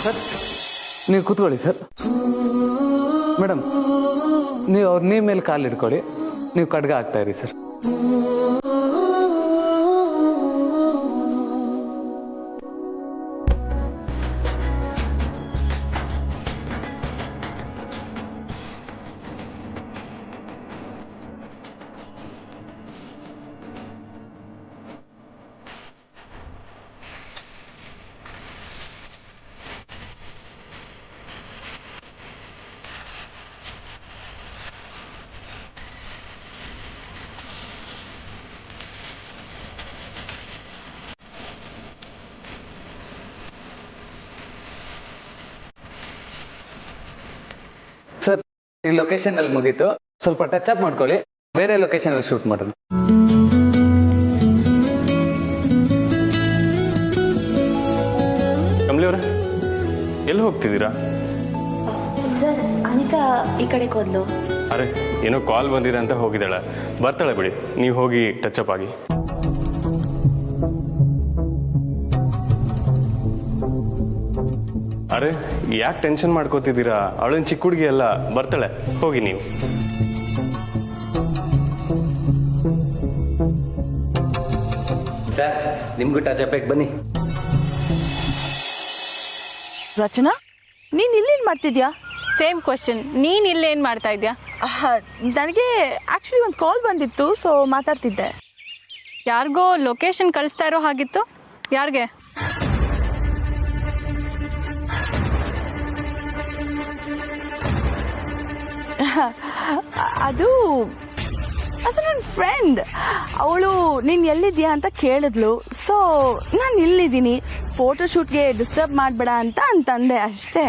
Sir ನೀವು ಕೂತ್ಕೊಳ್ಳಿ sir. Madam ನೀವು ಅವ್ರ ನೀ ಮೇಲೆ ಕಾಲು ಇಟ್ಕೊಳ್ಳಿ, ನೀವು ಖಡ್ಗ ಆಗ್ತಾ ಇರಿ ಸರ್. ಸರ್ ಈ ಲೊಕೇಶನ್ ಅಲ್ಲಿ ಮುಗೀತು, ಸ್ವಲ್ಪ ಟಚ್ ಅಪ್ ಮಾಡ್ಕೊಳ್ಳಿ, ಬೇರೆ ಲೊಕೇಶನ್ ಅಲ್ಲಿ ಶೂಟ್ ಮಾಡೋಣ. ಕಮಲಿ ಅವರೇ, ಎಲ್ಲಿ ಹೋಗ್ತಿದ್ದೀರಾ? ಸರ್ ಅನಿತಾ ಈ ಕಡೆ ಹೋದ್ಲು. ಅರೆ ಏನೋ ಕಾಲ್ ಬಂದಿದೆ ಅಂತ ಹೋಗಿದ್ದಾಳೆ, ಬರ್ತಾಳೆ ಬಿಡಿ, ನೀವು ಹೋಗಿ ಟಚ್ ಅಪ್ ಆಗಿ. ಅರೆ ಯಾಕೆ ಟೆನ್ಷನ್ ಮಾಡ್ಕೋತಿದ್ದೀರಾ? ಅವಳೇನು ಚಿಕ್ಕ ಹುಡುಗಿ ಅಲ್ಲ, ಬರ್ತಾಳೆ, ಹೋಗಿ ನೀವು. ನಿಮ್ಗೂ ಟಚ್ ಅಪ್ ಬನ್ನಿ. ರಚನಾ, ನೀನ್ ಇಲ್ಲೇನ್ ಮಾಡ್ತಿದ್ಯಾ? ಸೇಮ್ ಕ್ವಶನ್, ನೀನ್ ಇಲ್ಲೇನ್ ಮಾಡ್ತಾ ಇದ್ಯಾ? ನನಗೆ ಆಕ್ಚುಲಿ ಒಂದು ಕಾಲ್ ಬಂದಿತ್ತು, ಸೊ ಮಾತಾಡ್ತಿದ್ದೆ. ಯಾರಿಗೋ ಲೊಕೇಶನ್ ಕಳಿಸ್ತಾ ಇರೋ ಹಾಗಿತ್ತು. ಯಾರಿಗೆ? ಅದು ನನ್ನ ಫ್ರೆಂಡ್. ಅವಳು ನೀನ್ ಎಲ್ಲಿದ್ಯಾ ಅಂತ ಕೇಳಿದ್ಲು, ಸೊ ನಾನು ಇಲ್ಲಿದ್ದೀನಿ, ಫೋಟೋ ಶೂಟ್ಗೆ ಡಿಸ್ಟರ್ಬ್ ಮಾಡಬೇಡ ಅಂತಂದೆ ಅಷ್ಟೇ.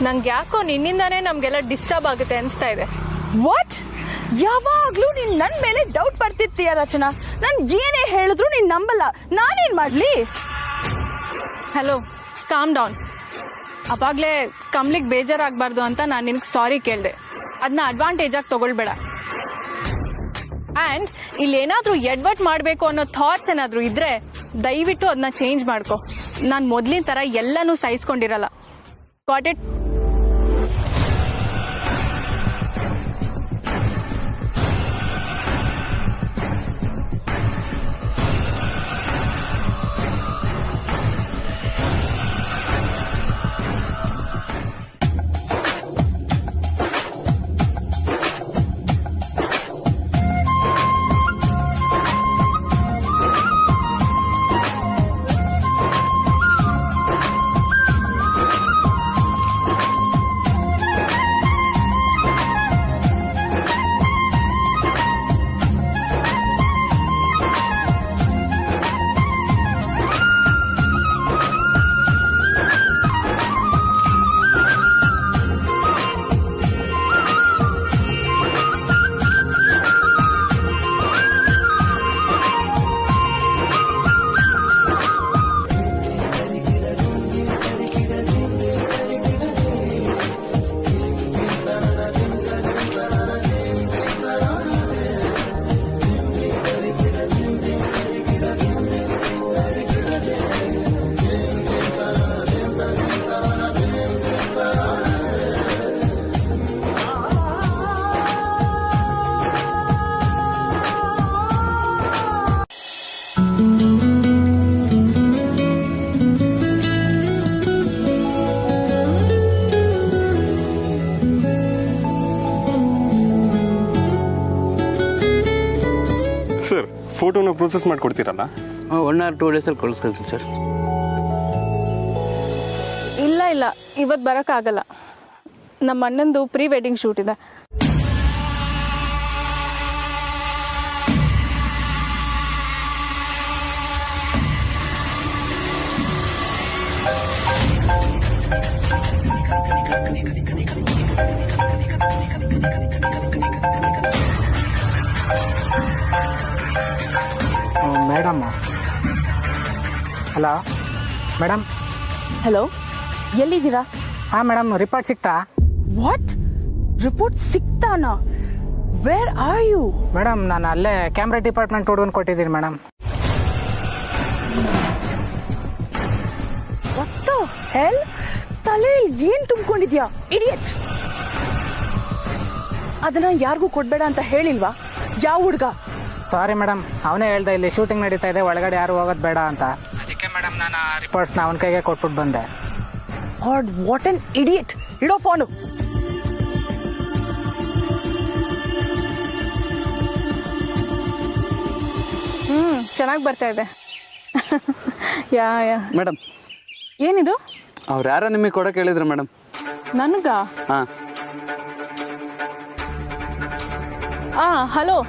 ನಂಗೆ ಯಾಕೋ ನಿನ್ನಿಂದಾನೇ ನಮ್ಗೆಲ್ಲ ಡಿಸ್ಟರ್ಬ್ ಆಗುತ್ತೆ ಅನಿಸ್ತಾ ಇದೆ. ವಾಟ್? ಯಾವಾಗ್ಲೂ ನೀನ್ ನನ್ ಮೇಲೆ ಡೌಟ್ ಬರ್ತಿರ್ತೀಯ ರಚನಾ. ನಾನು ಏನೇ ಹೇಳಿದ್ರು ನೀನ್ ನಂಬಲ್ಲ, ನಾನೇನ್ ಮಾಡ್ಲಿ? Hello, calm down. ಅವಾಗ್ಲೇ ಕಮ್ಲಿಗೆ ಬೇಜಾರಾಗಬಾರ್ದು ಅಂತ ನಾನು ನಿನ್ಗೆ ಸಾರಿ ಕೇಳಿದೆ. ಅದನ್ನ ಅಡ್ವಾಂಟೇಜ್ ಆಗಿ ತಗೊಳ್ಬೇಡ. ಅಂಡ್ ಇಲ್ಲೇನಾದ್ರೂ ಎಡ್ವರ್ಟ್ ಮಾಡಬೇಕು ಅನ್ನೋ ಥಾಟ್ಸ್ ಏನಾದ್ರೂ ಇದ್ರೆ ದಯವಿಟ್ಟು ಅದನ್ನ ಚೇಂಜ್ ಮಾಡ್ಕೊ. ನಾನು ಮೊದ್ಲಿನ ತರ ಎಲ್ಲಾನು ಸಹಿಸ್ಕೊಂಡಿರಲ್ಲ. Got it? ಸರ್ ಫೋಟೋನ ಪ್ರೊಸೆಸ್ ಮಾಡಿಕೊಡ್ತೀರಲ್ಲ? 1 or 2 ಡೇಸಲ್ಲಿ ಕಳಿಸ್ಕೊಳ್ತೀನಿ ಸರ್. ಇಲ್ಲ, ಇವತ್ತು ಬರೋಕ್ಕಾಗಲ್ಲ. ನಮ್ಮ ಅಣ್ಣಂದು ಪ್ರೀ ವೆಡ್ಡಿಂಗ್ ಶೂಟ್ ಇದೆ. Madam, hello madam. ಹಲೋ, ಎಲ್ಲಿದ್ದೀರಾ? ಹಾಂ ಮೇಡಮ್, ರಿಪೋರ್ಟ್ ಸಿಕ್ತಾ? ವಾಟ್? ರಿಪೋರ್ಟ್ ಸಿಕ್ತಾನಾ? Where are you? ಮೇಡಮ್, ನಾನು ಅಲ್ಲೇ ಕ್ಯಾಮ್ರಾ ಡಿಪಾರ್ಟ್ಮೆಂಟ್ ಹುಡುಗನ್ ಕೊಟ್ಟಿದ್ದೀನಿ ಮೇಡಮ್. ವಾಟ್ ದ ಹೆಲ್ ತಲೆಯಲ್ಲಿ ಏನ್ ತುಂಬಿಕೊಂಡಿದ್ಯಾ ಇಡಿಯಟ್? ಅದನ್ನ ಯಾರಿಗೂ ಕೊಡ್ಬೇಡ ಅಂತ ಹೇಳಿಲ್ವಾ? ಯಾವ ಹುಡ್ಗ? ಸಾರಿ ಮೇಡಮ್, ಅವನೇ ಹೇಳ್ದೆ ಇಲ್ಲಿ ಶೂಟಿಂಗ್ ನಡೀತಾ ಇದೆ, ಒಳಗಡೆ ಯಾರು ಹೋಗೋದು ಬೇಡ ಅಂತ. ಅದಕ್ಕೆ ಮೇಡಮ್ ನಾನು ರಿಪೋರ್ಟ್ಸ್ನ ಅವನ ಕೈಗೆ ಕೊಟ್ಬಿಟ್ಟು ಬಂದೆ. God, what an idiot! ಇಡೋ ಫೋನು. ಚೆನ್ನಾಗಿ ಬರ್ತಾ ಇದೆ. ಯಾ ಮೇಡಮ್, ಏನಿದು? ಅವ್ರು ಯಾರ ನಿಮಗೆ ಕೊಡಕ್ಕೆ ಹೇಳಿದ್ರು ಮೇಡಮ್? ನನಗ? ಹಲೋ.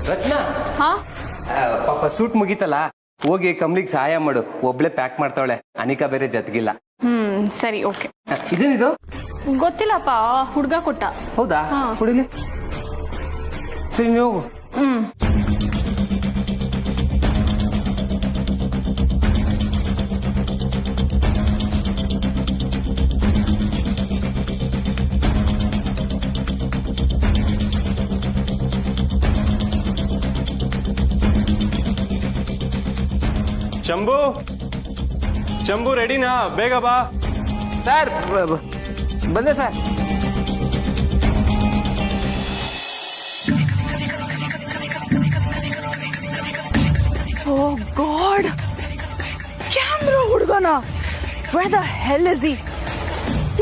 ರಚನಾ, ಹಾ, ಪಾಪ ಸೂಟ್ ಮುಗೀತಲ್ಲ, ಹೋಗಿ ಕಮ್ಲಿಗ್ ಸಹಾಯ ಮಾಡು. ಒಬ್ಳೆ ಪ್ಯಾಕ್ ಮಾಡ್ತಾವಳೆ, ಅನಿಕಾ ಬೇರೆ ಜೊತೆಗಿಲ್ಲ. ಸರಿ, ಓಕೆ. ಇದೇನಿದು? ಗೊತ್ತಿಲ್ಲಪ್ಪ, ಹುಡ್ಗ ಕೊಟ್ಟ. ಹೌದಾ? ಕುಡಿಲಿ. ಸರಿ, ನೀವು ಹೋಗು. ಶಂಭು, ಶಂಭು ರೆಡಿನಾ? ಬೇಗ ಬಾ. ಸರ್ ಬಂದೆ ಸರ್. ಓ ಗಾಡ್, ಕ್ಯಾಮ್ರಾ ಹುಡ್ಗನ. Where the hell is he?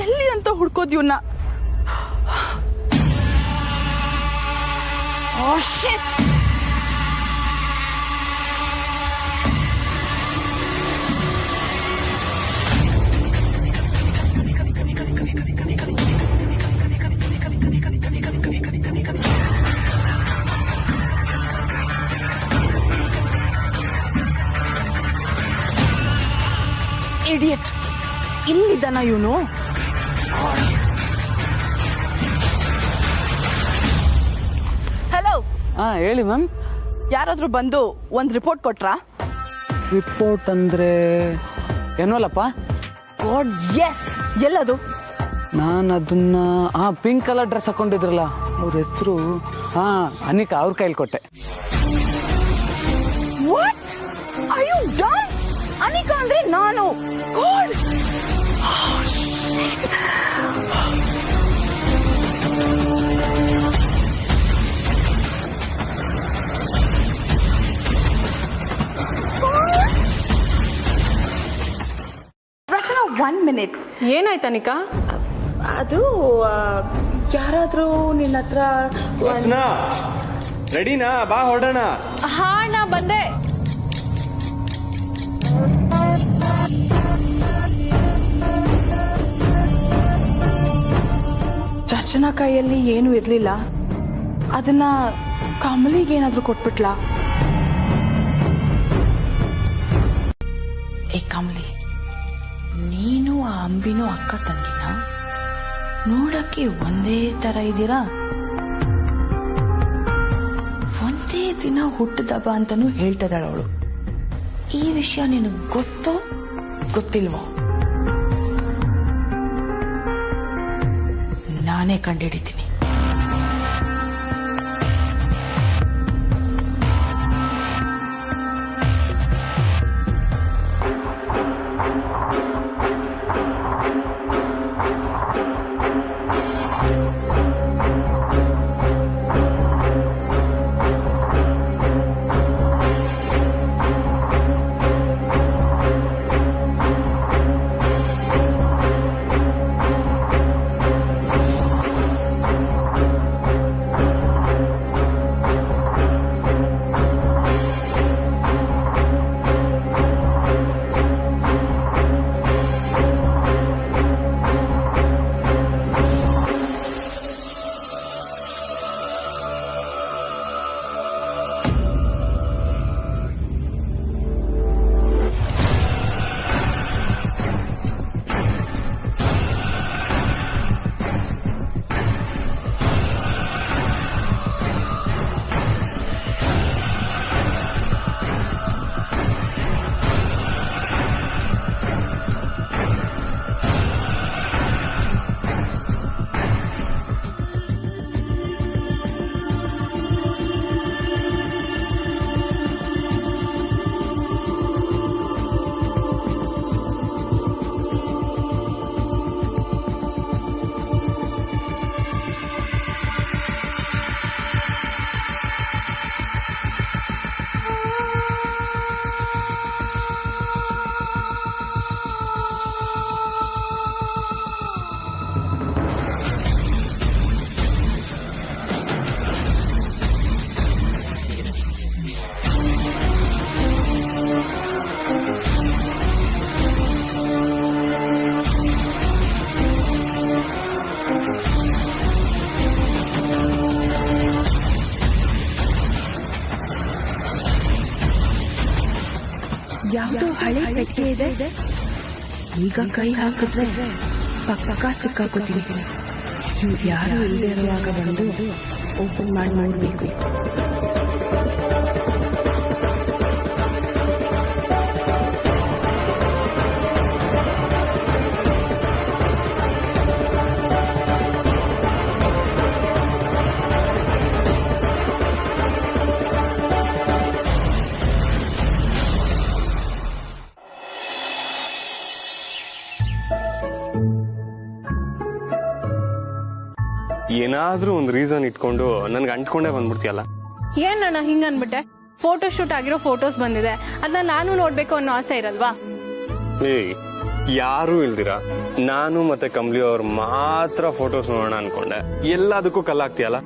ಎಲ್ಲಿ ಅಂತ ಹುಡ್ಕೋದ್ ಇವ್ನ? Oh shit! ಇಡಿಯಟ್, ಇಲ್ಲಿದ್ದಾನ ಇವನು? ಹಲೋ. ಹೇಳಿ ಮ್ಯಾಮ್. ಯಾರಾದ್ರೂ ಬಂದು ಒಂದ್ ರಿಪೋರ್ಟ್ ಕೊಟ್ರಾ? ರಿಪೋರ್ಟ್ ಅಂದ್ರೆ ಏನೋಲ್ಲಪ್ಪ. God, S. ಎಲ್ಲದು? ನಾನು ಅದನ್ನ ಪಿಂಕ್ ಕಲರ್ ಡ್ರೆಸ್ ಹಾಕೊಂಡಿದ್ರಲ್ಲ, ಅವ್ರ ಹೆಸರು ಅನಿಕಾ, ಅವ್ರ ಕೈಲಿ ಕೊಟ್ಟೆ. What are you done? Anika ಅಂದ್ರೆ ನಾನು. God, Rachana, 1 minute. ಏನಾಯ್ತು ಅನಿಕಾ? ಅದು ಯಾರಾದ್ರೂ ನಿನ್ನ ಹತ್ರ ರಚನಾ, ರೆಡಿನಾ? ಬಾ ಹೊರಡೋಣ. ಹಾ ಅಣ್ಣ, ಬಂದೆ. ರಚನಾ ಕೈಯಲ್ಲಿ ಏನು ಇರ್ಲಿಲ್ಲ, ಅದನ್ನ ಕಮಲಿಗೇನಾದ್ರೂ ಕೊಟ್ಬಿಟ್ಲಾ? ಏ ಕಮಲಿ, ನೀನು ಆ ಅಂಬಿನೂ ಅಕ್ಕ ತಂಗಿನ? ನೋಡಕ್ಕೆ ಒಂದೇ ತರ ಇದ್ದೀರಾ. ಒಂದೇ ದಿನ ಹುಟ್ಟದಬ್ಬ ಅಂತಾನೂ ಹೇಳ್ತಿದ್ದಾಳ ಅವಳು. ಈ ವಿಷಯ ನಿನಗೆ ಗೊತ್ತೋ ಗೊತ್ತಿಲ್ವೋ? ನಾನೇ ಕಂಡುಹಿಡಿತೀನಿ. ಯಾವ್ದು ಹಳೆ ಪೆಟ್ಟಿಗೆ ಇದೆ. ಈಗ ಕೈ ಹಾಕಿದ್ರೆ ಪಕ್ಕ ಸಿಕ್ಕಾಕೋತೀನಿ. ಇವ್ರು ಯಾರು ಇಲ್ಲದೆ ಇರುವಾಗ ಬಂದು ಓಪನ್ ಮಾಡಿ ನೋಡ್ಬೇಕು. ಏನಾದ್ರೂ ಒಂದು ರೀಸನ್ ಇಟ್ಕೊಂಡು ನನ್ಗೆ ಅಂಟ್ಕೊಂಡೇ ಬಂದ್ಬಿಡ್ತೀಯಲ್ಲ. ಏನಣ್ಣ ಹಿಂಗ ಅನ್ಬಿಟ್ಟೆ? ಫೋಟೋ ಶೂಟ್ ಆಗಿರೋ ಫೋಟೋಸ್ ಬಂದಿದೆ, ಅದನ್ನ ನಾನು ನೋಡ್ಬೇಕು ಅನ್ನೋ ಆಸೆ ಇರಲ್ವಾ? ಏಯ್, ಯಾರು ಇಲ್ದಿರ ನಾನು ಮತ್ತೆ ಕಮ್ಲಿ ಅವ್ರು ಮಾತ್ರ ಫೋಟೋಸ್ ನೋಡೋಣ ಅನ್ಕೊಂಡೆ. ಎಲ್ಲದಕ್ಕೂ ಕಲ್ಲಾಗ್ತೀಯಲ್ಲ.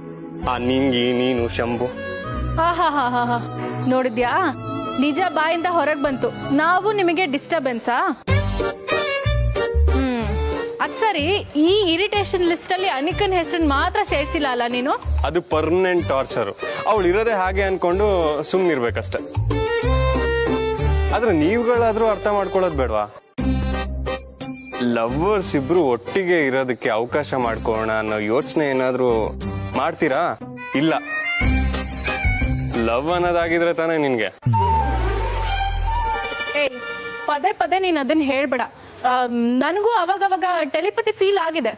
ಆ ನಿಂಗಿ, ನೀನು, ಶಂಭು. ಹಾ ನೋಡಿದ್ಯಾ, ನಿಜ ಬಾಯಿಂದ ಹೊರಗ್ ಬಂತು. ನಾವು ನಿಮಗೆ ಡಿಸ್ಟರ್ಬೆನ್ಸಾ? ಅದ್ ಸರಿ, ಈ ಇರಿಟೇಷನ್ ಲಿಸ್ಟ್ ಅಲ್ಲಿ ಅನಿಕನ್ ಹೆಸರನ್ನ ಮಾತ್ರ ಸೇರ್ಸಿಲ್ಲ ಅಲ್ಲ ನೀನು? ಅದು ಪರ್ಮನೆಂಟ್ ಟಾರ್ಚರ್. ಅವಳು ಇರೋದೇ ಹಾಗೆ ಅನ್ಕೊಂಡು ಸುಮ್ನಿರ್ಬೇಕಷ್ಟೆ. ಆದ್ರೆ ನೀವುಗಳಾದ್ರೂ ಅರ್ಥ ಮಾಡ್ಕೊಳ್ಳೋದ್ ಬೇಡವಾ? ಲವ್ವರ್ಸ್ ಇಬ್ರು ಒಟ್ಟಿಗೆ ಇರೋದಕ್ಕೆ ಅವಕಾಶ ಮಾಡ್ಕೊಳ್ಳೋಣ ಅನ್ನೋ ಯೋಚನೆ ಏನಾದ್ರೂ ಮಾಡ್ತೀರಾ? ಇಲ್ಲ. ಲವ್ ಅನ್ನೋದಾಗಿದ್ರೆ ತಾನೇ ನಿನ್ಗೆ. ಏಯ್, ಪದೇ ಪದೇ ನೀನ್ ಅದನ್ನ ಹೇಳ್ಬೇಡ. ನನಗೂ ಅವಾಗವಾಗ ಟೆಲಿಪತಿ ಫೀಲ್ ಆಗಿದೆ.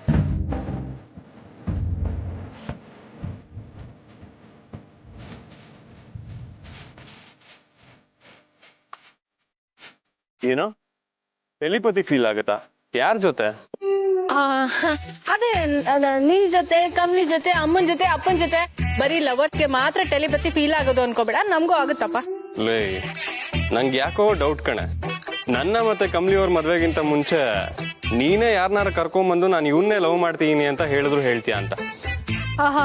ಏನೋ ಟೆಲಿಪತಿ ಫೀಲ್ ಆಗತ್ತಾ? ಯಾರ ಜೊತೆ? ಅದೇ ನಿನ್ ಜೊತೆ, ಕಮ್ಲಿ ಜೊತೆ, ಅಮ್ಮನ್ ಜೊತೆ, ಅಪ್ಪನ್ ಜೊತೆ. ಬರೀ ಲವರ್ಸ್ಗೆ ಮಾತ್ರ ಟೆಲಿಪತಿ ಫೀಲ್ ಆಗೋದು ಅನ್ಕೋಬೇಡ, ನಮ್ಗೂ ಆಗುತ್ತಪ್ಪ. ಲೇ, ನಂಗೆ ಯಾಕೋ ಡೌಟ್ ಕಣೆ. ನನ್ನ ಮತ್ತೆ ಕಮ್ಲಿ ಅವ್ರ ಮದ್ವೆಗಿಂತ ಮುಂಚೆ ನೀನೇ ಯಾರನ್ನಾರ ಕರ್ಕೊಂಡ್ಬಂದು ನಾನು ಇವನ್ನೇ ಲವ್ ಮಾಡ್ತೀನಿ ಅಂತ ಹೇಳಿದ್ರು ಹೇಳ್ತೀಯ ಅಂತ. ಆಹಾ,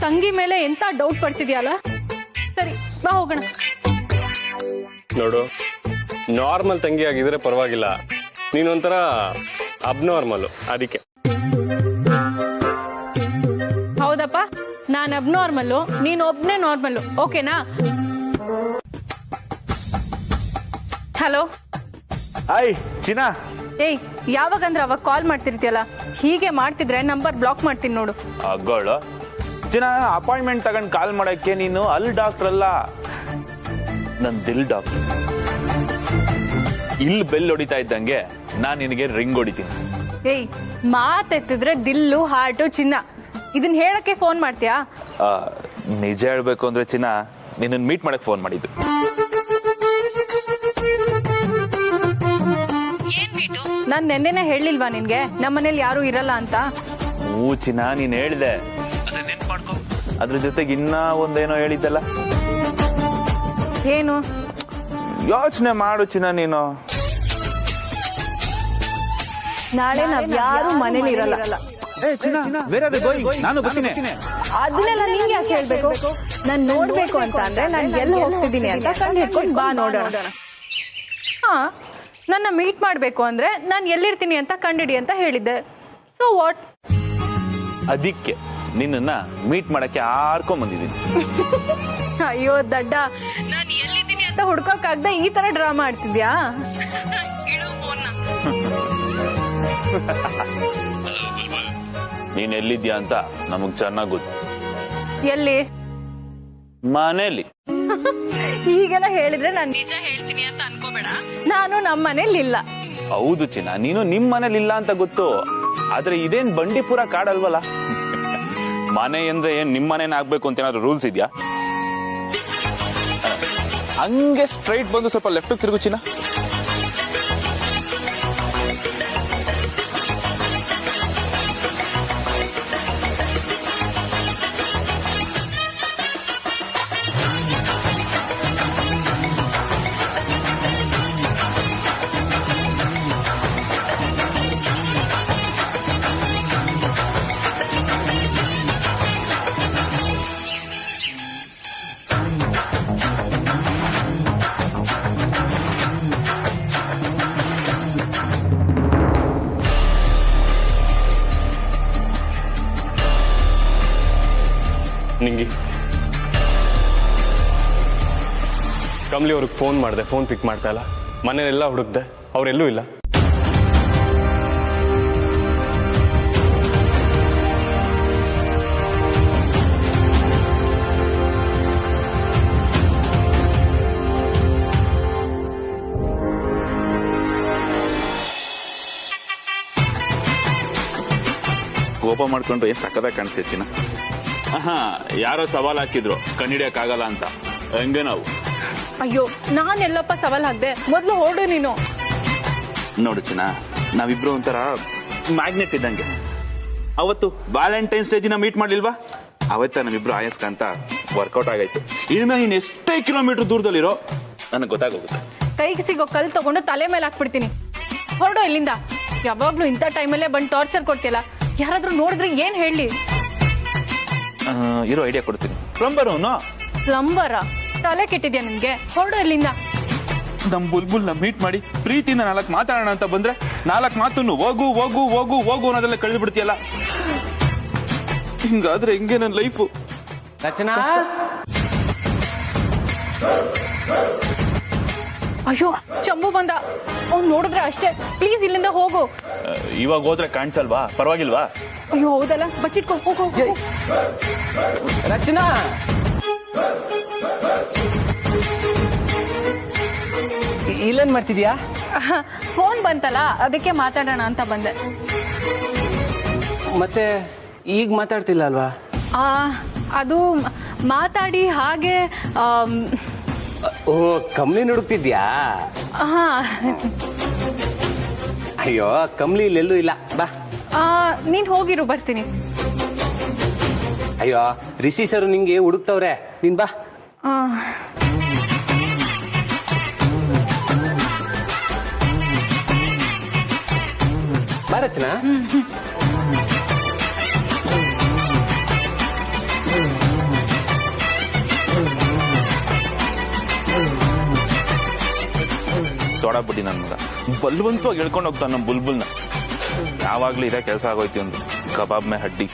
ತಂಗಿ ಮೇಲೆ ಎಂತ ಡೌಟ್ ಪಡ್ತಿದ್ಯಲ್ಲ. ಸರಿ, ಬಾ ಹೋಗೋಣ. ನೋಡು, ನಾರ್ಮಲ್ ತಂಗಿ ಆಗಿದ್ರೆ ಪರವಾಗಿಲ್ಲ, ನೀನೊಂಥರ ಅಬ್ನಾರ್ಮಲ್. ಅದಕ್ಕೆ. ಹೌದಪ್ಪ, ನಾನ್ ಅಬ್ನಾರ್ಮಲ್ಲು, ನೀನ್ ಒಬ್ನೇ ನಾರ್ಮಲ್ಲು. ಓಕೆನಾ? ಹಲೋ. ಹಾಯ್ ಚಿನಾ. ಏಯ್, ಯಾವಾಗಂದ್ರೆ ಅವಾಗ ಕಾಲ್ ಮಾಡ್ತಿರ್ತೀಯಲ್ಲ, ಹೀಗೆ ಮಾಡ್ತಿದ್ರೆ ನಂಬರ್ ಬ್ಲಾಕ್ ಮಾಡ್ತೀನಿ ನೋಡು. ಅಗ್ಗೋಳು ಚಿನಾ, ಅಪಾಯಿಂಟ್ಮೆಂಟ್ ತಗೊಂಡ್ ಕಾಲ್ ಮಾಡಕ್ಕೆ ನೀನು ಅಲ್ಲಿ ಡಾಕ್ಟರ್ ಅಲ್ಲ, ನನ್ ದಿಲ್ ಡಾಕ್ಟರ್. ಇಲ್ಲಿ ಬೆಲ್ ಹೊಡಿತಾ ಇದ್ದಂಗೆ ನಾನ್ ನಿನಗೆ ರಿಂಗ್ ಹೊಡಿತೀನಿ. ಏಯ್, ಮಾತೆತ್ತಿದ್ರೆ ದಿಲ್ಲು, ಹಾರ್ಟು, ಚಿನ್ನ ಇದನ್ನ ಹೇಳಕ್ಕೆ ಫೋನ್ ಮಾಡ್ತೀಯಾ? ನಿಜ ಹೇಳ್ಬೇಕು ಅಂದ್ರೆ ಚಿನಾ, ನಿನ್ನ ಮೀಟ್ ಮಾಡಕ್ ಫೋನ್ ಮಾಡಿದ್ದು. ನಾನ್ ನೆನ್ನೆನೆ ಹೇಳಿಲ್ವಾ ನಿನ್ಗೆ ನಮ್ಮನೇಲಿ ಯಾರು ಇರಲ್ಲ ಅಂತ? ಹೂ ಚಿನಾ, ನೀನ್ ಹೇಳ್ದೆ, ಅದ್ರ ಜೊತೆಗೆ ಇನ್ನ ಒಂದೇನೋ ಹೇಳಿದ್ದಲ್ಲ. ಏನು? ಯೋಚನೆ ಮಾಡು ಚಿನಾ ನೀನು. ನಾಳೆ ನಾವ್ ಯಾರು ಮನೇಲಿ ಇರಲ್ಲ. ನಾನು ಬರ್ತೀನಿ. ಅದನ್ನೆಲ್ಲ ನಿಂಗೆ ಯಾಕೆ ಹೇಳ್ಬೇಕು? ನಾನ್ ನೋಡ್ಬೇಕು ಅಂತ ಅಂದ್ರೆ ನಾನ್ ಎಲ್ಲಿ ಹೋಗ್ತಿದ್ದೀನಿ ಅಂತ ಕಂಡು ಹಿಡ್ಕೊಂಡು ಬಾ ನೋಡೋಣ. ಹಾ, ನನ್ನ ಮೀಟ್ ಮಾಡ್ಬೇಕು ಅಂದ್ರೆ ನಾನ್ ಎಲ್ಲಿರ್ತೀನಿ ಅಂತ ಕಂಡಿಡಿ ಅಂತ ಹೇಳಿದ್ದೆ. So what? ಅದಕ್ಕೆ ನಿನ್ನ ಮೀಟ್ ಮಾಡಕ್ಕೆ ಆರ್ಕೊಂಡ್ ಬಂದಿದ್ದೀನಿ. ಅಯ್ಯೋ ದಡ್ಡ, ನಾನ್ ಎಲ್ಲಿದ್ದೀನಿ ಅಂತ ಹುಡ್ಕೋಕಾಗ್ದ ಈ ತರ ಡ್ರಾಮಾ ಆಡ್ತಿದ್ಯಾ? ನೀನ್ ಎಲ್ಲಿದ್ಯಾ ಅಂತ ನಮಗ್ ಚೆನ್ನಾಗ್ ಗೊತ್ತು. ಎಲ್ಲಿ? ಮನೇಲಿ. ಹೀಗೆಲ್ಲ ಹೇಳಿದ್ರೆ ನಾನ್ ನಿಜ ಹೇಳ್ತೀನಿ ಅಂತ ಅನ್ಕೋಬೇಡ. ನಾನು ನಮ್ಮ ಮನೇಲಿ ಇಲ್ಲ. ಹೌದು ಚಿನ್ನ, ನೀನು ನಿಮ್ ಮನೇಲಿ ಇಲ್ಲ ಅಂತ ಗೊತ್ತು. ಆದ್ರೆ ಇದೇನ್ ಬಂಡೀಪುರ ಕಾಡಲ್ವಲ್ಲ. ಮನೆ ಅಂದ್ರೆ ಏನ್ ನಿಮ್ ಮನೇನ ಆಗ್ಬೇಕು ಅಂತ ಏನಾದ್ರು ರೂಲ್ಸ್ ಇದ್ಯಾ? ಹಂಗೆ ಸ್ಟ್ರೈಟ್ ಬಂದು ಸ್ವಲ್ಪ ಲೆಫ್ಟ್ ತಿರುಗು ಚಿನ್ನ. ನಿಂಗಿ, ಕಮ್ಲಿ ಅವ್ರಿಗೆ ಫೋನ್ ಮಾಡಿದೆ, ಫೋನ್ ಪಿಕ್ ಮಾಡ್ತಾ ಇಲ್ಲ. ಮನೆಯೆಲ್ಲ ಹುಡುಕ್ದೆ, ಅವರೆಲ್ಲೂ ಇಲ್ಲ. ಕೋಪ ಮಾಡ್ಕೊಂಡು ಏನ್ ಸಕ್ಕದಾಗ ಕಾಣಿಸ್ತೀಯ ಚಿನ್ನ. ಯಾರೋ ಸವಾಲ್ ಹಾಕಿದ್ರು ಕಂಡಿಡಿಯಕ್ಕಾಗಲ್ಲ ಅಂತ, ಹಂಗೆ ನಾವು. ಅಯ್ಯೋ ನಾನೆಲ್ಲಪ್ಪ ಸವಾಲ್ ಹಾಕ್ದೆ, ಮೊದ್ಲು ಹೊರಡು ನೀನು. ನೋಡು ಚಿನ್ನ, ನಾವಿಬ್ರು ಒಂಥರ ಮ್ಯಾಗ್ನೆಟ್ ಇದ್ದಂಗೆ. ಅವತ್ತು ವ್ಯಾಲೆಂಟೈನ್ಸ್ ಡೇ ದಿನ ಮೀಟ್ ಮಾಡ್ಲಿಲ್ವಾ, ಅವತ್ತ ನಾವಿಬ್ರು ಆಯಸ್ಕಂತ ವರ್ಕೌಟ್ ಆಗೈತೆ. ಇನ್ನು ನೀನ್ ಎಷ್ಟೇ ಕಿಲೋಮೀಟರ್ ದೂರದಲ್ಲಿರೋ ನನಗೆ ಗೊತ್ತಾಗೋಗುತ್ತೆ. ಕೈಗೆ ಸಿಗೋ ಕಲ್ ತಗೊಂಡು ತಲೆ ಮೇಲೆ ಹಾಕ್ಬಿಡ್ತೀನಿ. ಹೊರಡು ಇಲ್ಲಿಂದ. ಯಾವಾಗ್ಲೂ ಇಂಥ ಟೈಮಲ್ಲೇ ಬಂದು ಟಾರ್ಚರ್ ಕೊಡ್ತಿಲ್ಲ. ಯಾರಾದ್ರೂ ನೋಡಿದ್ರೆ ಏನ್ ಹೇಳಿ? ಇರೋ ಐಡಿಯಾ ಕೊಡ್ತೀನಿ. ಪ್ಲಂಬರ್ ಅವನು. ಪ್ಲಂಬರ? ತಲೆ ಕೆಟ್ಟಿದ್ಯಾ ನಿನ್ಗೆ? ಹೊರಡು ಇಲ್ಲಿಂದ. ನಮ್ ಬುಲ್ಬುಲ್ನ ಮೀಟ್ ಮಾಡಿ ಪ್ರೀತಿನ 4 ಮಾತಾಡೋಣ ಅಂತ ಬಂದ್ರೆ 4 ಮಾತನ್ನು ಹೋಗು ಹೋಗು ಹೋಗು ಹೋಗು ಅನ್ನೋದೆಲ್ಲ ಕಳೆದು ಬಿಡ್ತೀಯಲ್ಲ. ಹಿಂಗಾದ್ರೆ ಹೆಂಗೆ ನನ್ನ ಲೈಫು? ರಚನಾ, ಅಯ್ಯೋ ಚಂಬು ಬಂದ. ಅವ್ನು ನೋಡಿದ್ರೆ ಅಷ್ಟೇ. ಪ್ಲೀಸ್ ಇಲ್ಲಿಂದ ಹೋಗು. ಇವಾಗ ಹೋದ್ರೆ ಕಾಣಿಸಲ್ವಾ? ಪರವಾಗಿಲ್ವಾ? ಅಯ್ಯೋ ಹೌದಲ್ಲ, ಬಚ್ಚಿಟ್ಕೊ, ಹೋಗು. ರಚನಾ, ಇಲ್ಲೇನ್ ಮಾಡ್ತಿದ್ಯಾ? ಫೋನ್ ಬಂತಲ್ಲ, ಅದಕ್ಕೆ ಮಾತಾಡೋಣ ಅಂತ ಬಂದೆ. ಮತ್ತೆ ಈಗ ಮಾತಾಡ್ತಿಲ್ಲ ಅಲ್ವಾ? ಅದು ಮಾತಾಡಿ ಹಾಗೆ. ಓ, ಕಮ್ಲಿ ಹುಡುಕ್ತಿದ್ಯಾ? ಹಾ. ಅಯ್ಯೋ, ಕಮ್ಲಿ ಇಲ್ಲೆಲ್ಲೂ ಇಲ್ಲ, ಬಾ. ನೀನ್ ಹೋಗಿರು, ಬರ್ತೀನಿ. ಅಯ್ಯೋ, ರಿಷಿ ಸರ್ ನಿಂಗೆ ಹುಡುಕ್ತವ್ರೆ, ನೀನ್ ಬಾ. ಬಾ ರಚನಾ. ತೊಡಬಿಟ್ಟಿ ನನ್ ಮಗ ಬಲ್ವಂತವಾಗಿ ಹೇಳ್ಕೊಂಡು ಹೋಗ್ತಾನ ನಮ್ ಬುಲ್ಬುಲ್ನ. ಯಾವಾಗ್ಲೂ ಇದೇ ಕೆಲಸ ಆಗೋಯ್ತಿ ಒಂದು ಕಬಾಬ್ ಮೇ ಹಡ್ಡಿ.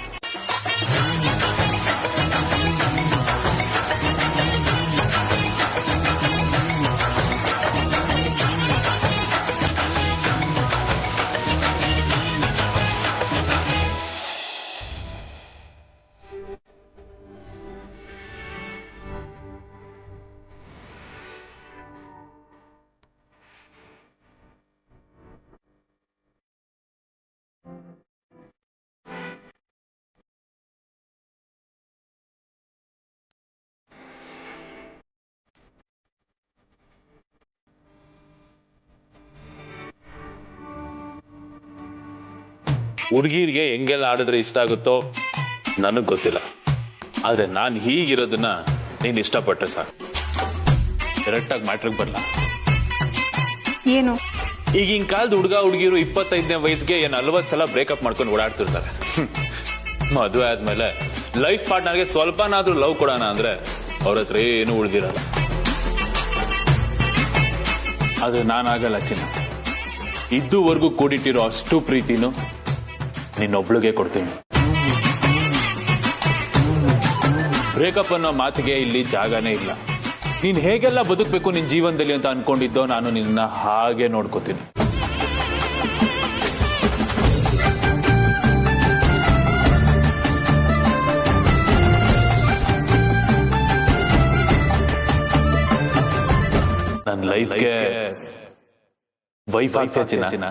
ಹುಡುಗಿರಿಗೆ ಹೆಂಗೆಲ್ಲ ಆಡಿದ್ರೆ ಇಷ್ಟ ಆಗುತ್ತೋ ನನಗ್ ಗೊತ್ತಿಲ್ಲ, ಆದ್ರೆ ನಾನು ಹೀಗಿರೋದನ್ನ ನೀನ್ ಇಷ್ಟಪಟ್ರೆ ಸಾಕು. ಡೈರೆಕ್ಟ್ ಆಗಿ ಮ್ಯಾಟ್ರಿಗೆ ಬರಲ್ಲ. ಏನು? ಈಗಿನ ಕಾಲದ ಹುಡುಗಿರು 25ನೇ ವಯಸ್ಸಿಗೆ 40 ಸಲ ಬ್ರೇಕಪ್ ಮಾಡ್ಕೊಂಡು ಓಡಾಡ್ತಿರ್ತಾರೆ. ಮದುವೆ ಆದ್ಮೇಲೆ ಲೈಫ್ ಪಾರ್ಟ್ನರ್ಗೆ ಸ್ವಲ್ಪನಾದ್ರೂ ಲವ್ ಕೊಡೋಣ ಅಂದ್ರೆ ಅವ್ರ ಹತ್ರ ಏನು ಉಳಿದಿರಲ್ಲ. ಆದ್ರೆ ನಾನಾಗಲ್ಲ ಚಿನ್ನ. ಇದುವರೆಗೂ ಕೂಡಿಟ್ಟಿರೋ ಅಷ್ಟು ಪ್ರೀತಿನೂ ನಿನ್ನೊಬ್ಳಿಗೆ ಕೊಡ್ತೀನಿ. ಬ್ರೇಕಪ್ ಅನ್ನೋ ಮಾತಿಗೆ ಇಲ್ಲಿ ಜಾಗನೇ ಇಲ್ಲ. ನೀನ್ ಹೇಗೆಲ್ಲ ಬದುಕಬೇಕು ನಿನ್ ಜೀವನದಲ್ಲಿ ಅಂತ ಅನ್ಕೊಂಡಿದ್ದೋ ನಾನು ನಿನ್ನ ಹಾಗೆ ನೋಡ್ಕೋತೀನಿ. ನನ್ನ ಲೈಫ್ಗೆ ವೈಫ್ ಆಗ್ತಾ ಚಿನ್ನ.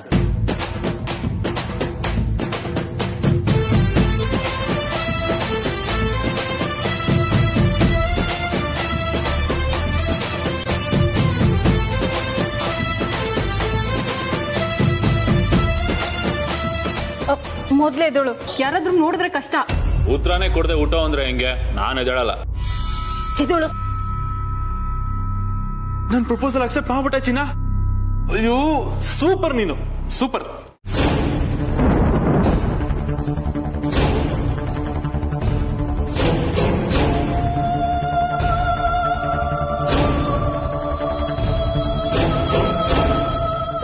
ಮೊದ್ಲೇ ಎದೋಳು, ಯಾರಾದ್ರೂ ನೋಡಿದ್ರೆ ಕಷ್ಟ. ಉತ್ತರನೇ ಕೊಡದೆ ಊಟ ಅಂದ್ರೆ ಹೆಂಗೆ? ನಾನು ಎದ್ದೇಳಲ್ಲ. ಎದೋಳು. ನನ್ ಪ್ರಪೋಸಲ್ ಅಕ್ಸೆಪ್ಟ್ ಮಾಡ್ಬಿಟ್ಟ ಚಿನ್ನ. ಅಯ್ಯೋ ಸೂಪರ್, ನೀನು ಸೂಪರ್.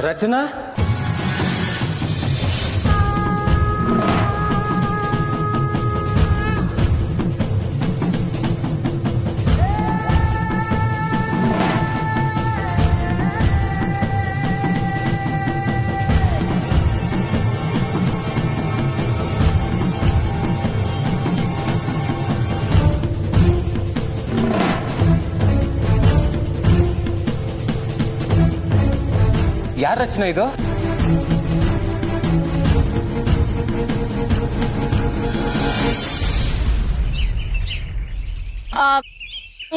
ರಚನಾ, ಯಾರ ರಚನೆ ಇದು?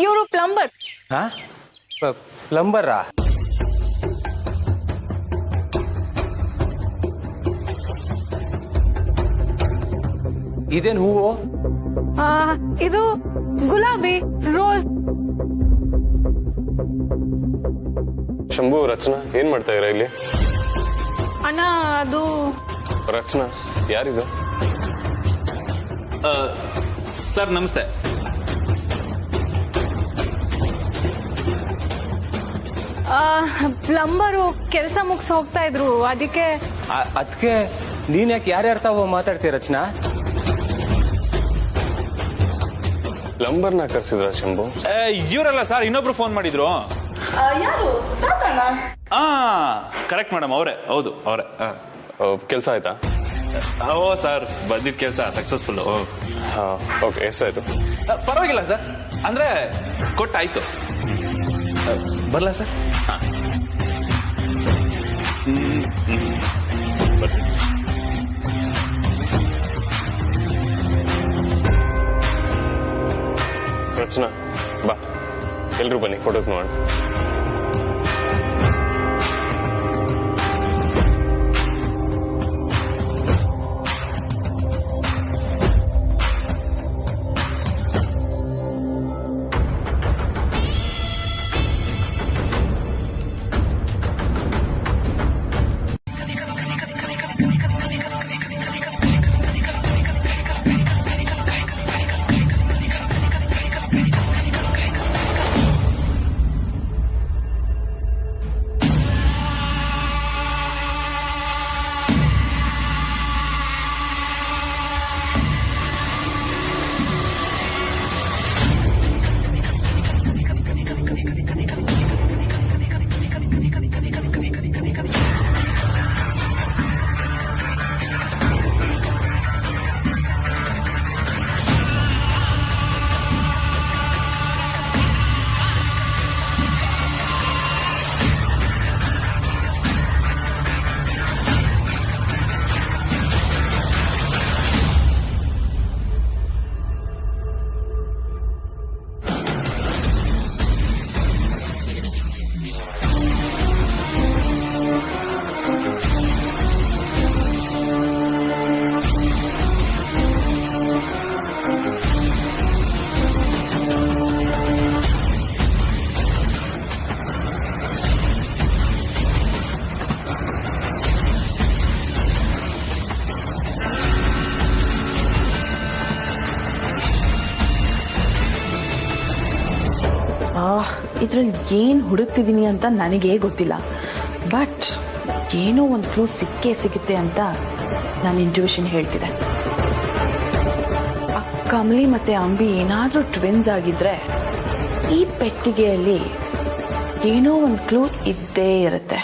ಇವರು ಪ್ಲಂಬರ್. ಪ್ಲಂಬರಾ? ಇದೇನ್ ಹೂವು? ಇದು ಗುಲಾಬಿ, ರೋಸ್. ಶಂಭು, ರಚನಾ ಏನ್ ಮಾಡ್ತಾ ಇರ ಇಲ್ಲಿ? ಅಣ್ಣ ಅದು ರಚನಾ ಯಾರಿದು? ಸರ್ ನಮಸ್ತೆ. ಪ್ಲಂಬರು ಕೆಲಸ ಮುಗಿಸ್ ಹೋಗ್ತಾ ಇದ್ರು, ಅದಕ್ಕೆ. ಅದಕ್ಕೆ ನೀನ್ ಯಾಕೆ ಯಾರ್ಯಾರ ತಾವ ಮಾತಾಡ್ತೀಯ ರಚನಾ? ಪ್ಲಂಬರ್ನ ಕರ್ಸಿದ್ರ ಶಂಭು? ಇವರಲ್ಲ ಸರ್, ಇನ್ನೊಬ್ರು ಫೋನ್ ಮಾಡಿದ್ರು. ಯಾರು? ತಾತನ? ಕರೆಕ್ಟ್ ಮೇಡಮ್, ಅವರೇ. ಹೌದು ಅವರೇ. ಕೆಲಸ ಆಯ್ತಾ? ಓ ಸರ್, ಬಂದಿದ್ದ ಕೆಲಸ ಸಕ್ಸಸ್ಫುಲ್. ಹಾ, ಓಕೆ. ಎಷ್ಟಾಯ್ತು? ಪರವಾಗಿಲ್ಲ ಸರ್, ಅಂದ್ರೆ ಕೊಟ್ಟಾಯ್ತು. ಬರ್ಲಾ ಸರ್? ಬರ್ರಿ. ರಚನಾ ಬಾ, ಎಲ್ರು ಬನ್ನಿ, ಫೋಟೋಸ್ ನೋಡೋಣ. ಇದ್ರಲ್ಲಿ ಏನ್ ಹುಡುಕ್ತಿದೀನಿ ಅಂತ ನನಗೇ ಗೊತ್ತಿಲ್ಲ, ಬಟ್ ಏನೋ ಒಂದು ಕ್ಲೂ ಸಿಕ್ಕೇ ಸಿಗುತ್ತೆ ಅಂತ ನನ್ನ ಇಂಟ್ಯೂಷನ್ ಹೇಳ್ತಿದೆ. ಕಮಲಿ ಮತ್ತೆ ಅಂಬಿ ಏನಾದ್ರೂ ಟ್ವಿನ್ಸ್ ಆಗಿದ್ರೆ ಈ ಪೆಟ್ಟಿಗೆಯಲ್ಲಿ ಏನೋ ಒಂದು ಕ್ಲೂ ಇದ್ದೇ ಇರುತ್ತೆ.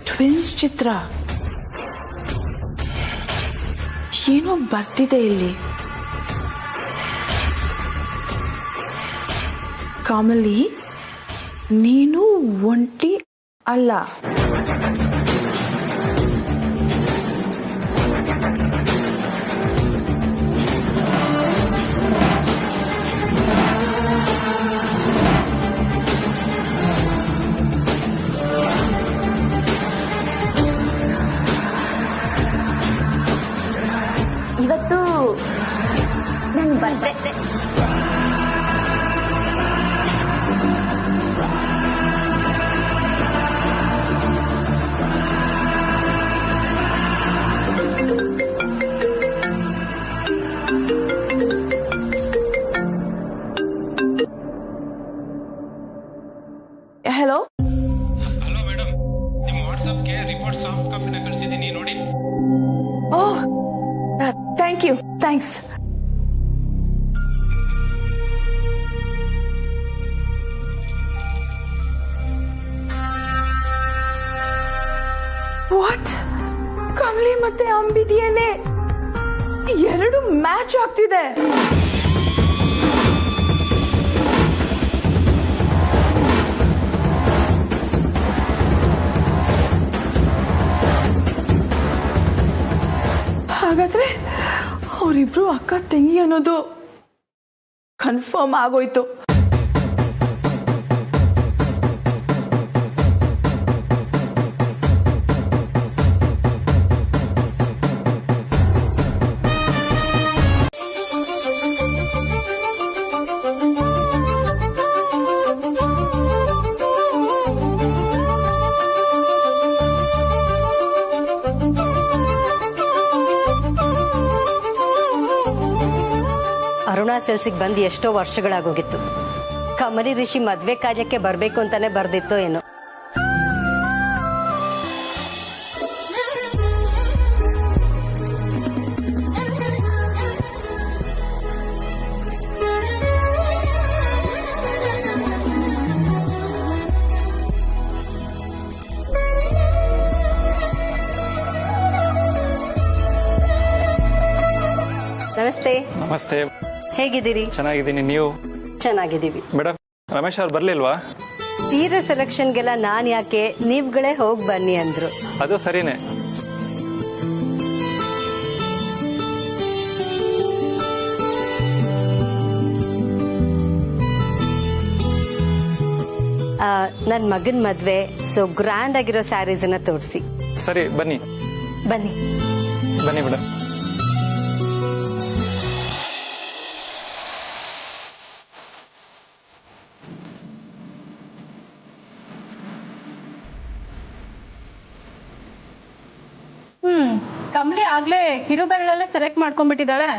ಟ್ವಿನ್ಸ್ ಚಿತ್ರ ಏನೋ ಬರ್ತಿದೆ ಇಲ್ಲಿ. ಕಮಲಿ, ನೀನು ಒಂಟಿ ಅಲ್ಲ. ಇವತ್ತು ಇಂಪೋರ್ಟ್ ಸಾಫ್ಟ್ ಕಾಪಿನ ಕಳಿಸಿದ್ದೀನಿ ನೋಡಿ. Oh thank you, thanks. What? Kamali ಮತ್ತೆ ಅಂಬಿ DNA ಎರಡು ಮ್ಯಾಚ್ ಆಗ್ತಿದೆ. ಹಾಗಾದ್ರೆ ಅವರಿಬ್ರು ಅಕ್ಕ ತಂಗಿ ಅನ್ನೋದು ಕನ್ಫರ್ಮ್ ಆಗೋಯ್ತು. ಅರುಣಾ ಸೆಲ್ಸಿಗೆ ಬಂದು ಎಷ್ಟೋ ವರ್ಷಗಳಾಗೋಗಿತ್ತು. ಕಮಲಿ ಋಷಿ ಮದ್ವೆ ಕಾರ್ಯಕ್ಕೆ ಬರ್ಬೇಕು ಅಂತಾನೆ ಬರ್ದಿತ್ತೋ ಏನೋ. ನಮಸ್ತೆ. ನಮಸ್ತೆ. ಹೇಗಿದ್ದೀರಿ? ಚೆನ್ನಾಗಿದ್ದೀನಿ, ನೀವು? ಚೆನ್ನಾಗಿದ್ದೀವಿ. ಮೇಡಮ್, ರಮೇಶ್ ಅವ್ರು ಬರ್ಲಿಲ್ವಾ? ಸೀರೆ ಸೆಲೆಕ್ಷನ್ಗೆಲ್ಲ ನಾನ್ ಯಾಕೆ, ನೀವ್ಗಳೇ ಹೋಗ್ ಬನ್ನಿ ಅಂದ್ರು. ಅದು ಸರಿನೇ. ನನ್ ಮಗನ್ ಮದ್ವೆ, ಸೊ ಗ್ರ್ಯಾಂಡ್ ಆಗಿರೋ ಸ್ಯಾರೀಸ್ ಅನ್ನ ತೋರಿಸಿ. ಸರಿ, ಬನ್ನಿ ಬನ್ನಿ ಬನ್ನಿ ಮೇಡಮ್. ಕಮಲಿ ಆಗ್ಲೇ ಹೀರೋ ಬೆರಳಲ್ಲೇ ಸೆಲೆಕ್ಟ್ ಮಾಡ್ಕೊಂಡ್ಬಿಟ್ಟಿದ್ದಾಳೆ.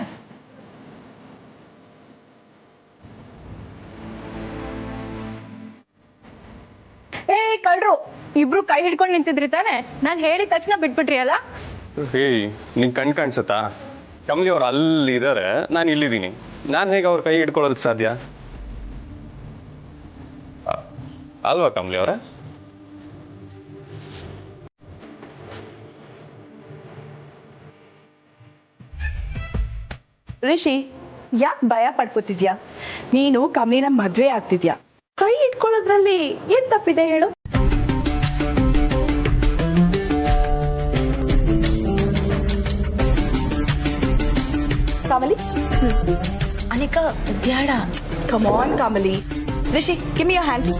ಕಳ್ರು ಇಬ್ರು ಕೈ ಹಿಡ್ಕೊಂಡು ನಿಂತಿದ್ರಿ ತಾನೆ, ನಾನ್ ಹೇಳಿದ ತಕ್ಷಣ ಬಿಟ್ಬಿಟ್ರಿ ಅಲ್ಲ? ಏಯ್, ನಿಂಗೆ ಕಾಣಿಸುತ್ತಾ? ಕಮಲಿ ಅವ್ರು ಅಲ್ಲಿ ಇದಾರೆ, ನಾನು ಇಲ್ಲಿದ್ದೀನಿ. ನಾನು ಹೇಗೆ ಅವ್ರ ಕೈ ಹಿಡ್ಕೊಳ್ಳೋದಕ್ಕೆ ಸಾಧ್ಯ ಅಲ್ವಾ ಕಮಲಿ ಅವರೇ? ರಿಷಿ, ಯಾಕೆ ಭಯ ಪಡ್ಕೋತಿದ್ಯಾ? ನೀನು ಕಮಲಿನ ಮದ್ವೆ ಆಗ್ತಿದ್ಯಾ, ಕೈ ಇಟ್ಕೊಳ್ಳೋದ್ರಲ್ಲಿ ಏನ್ ತಪ್ಪಿದೆ ಹೇಳು? ಕಮಲಿ, ಅನಿಕಾ ಬ್ಯಾಡ. Come on Kamali. Rishi, give me your hand.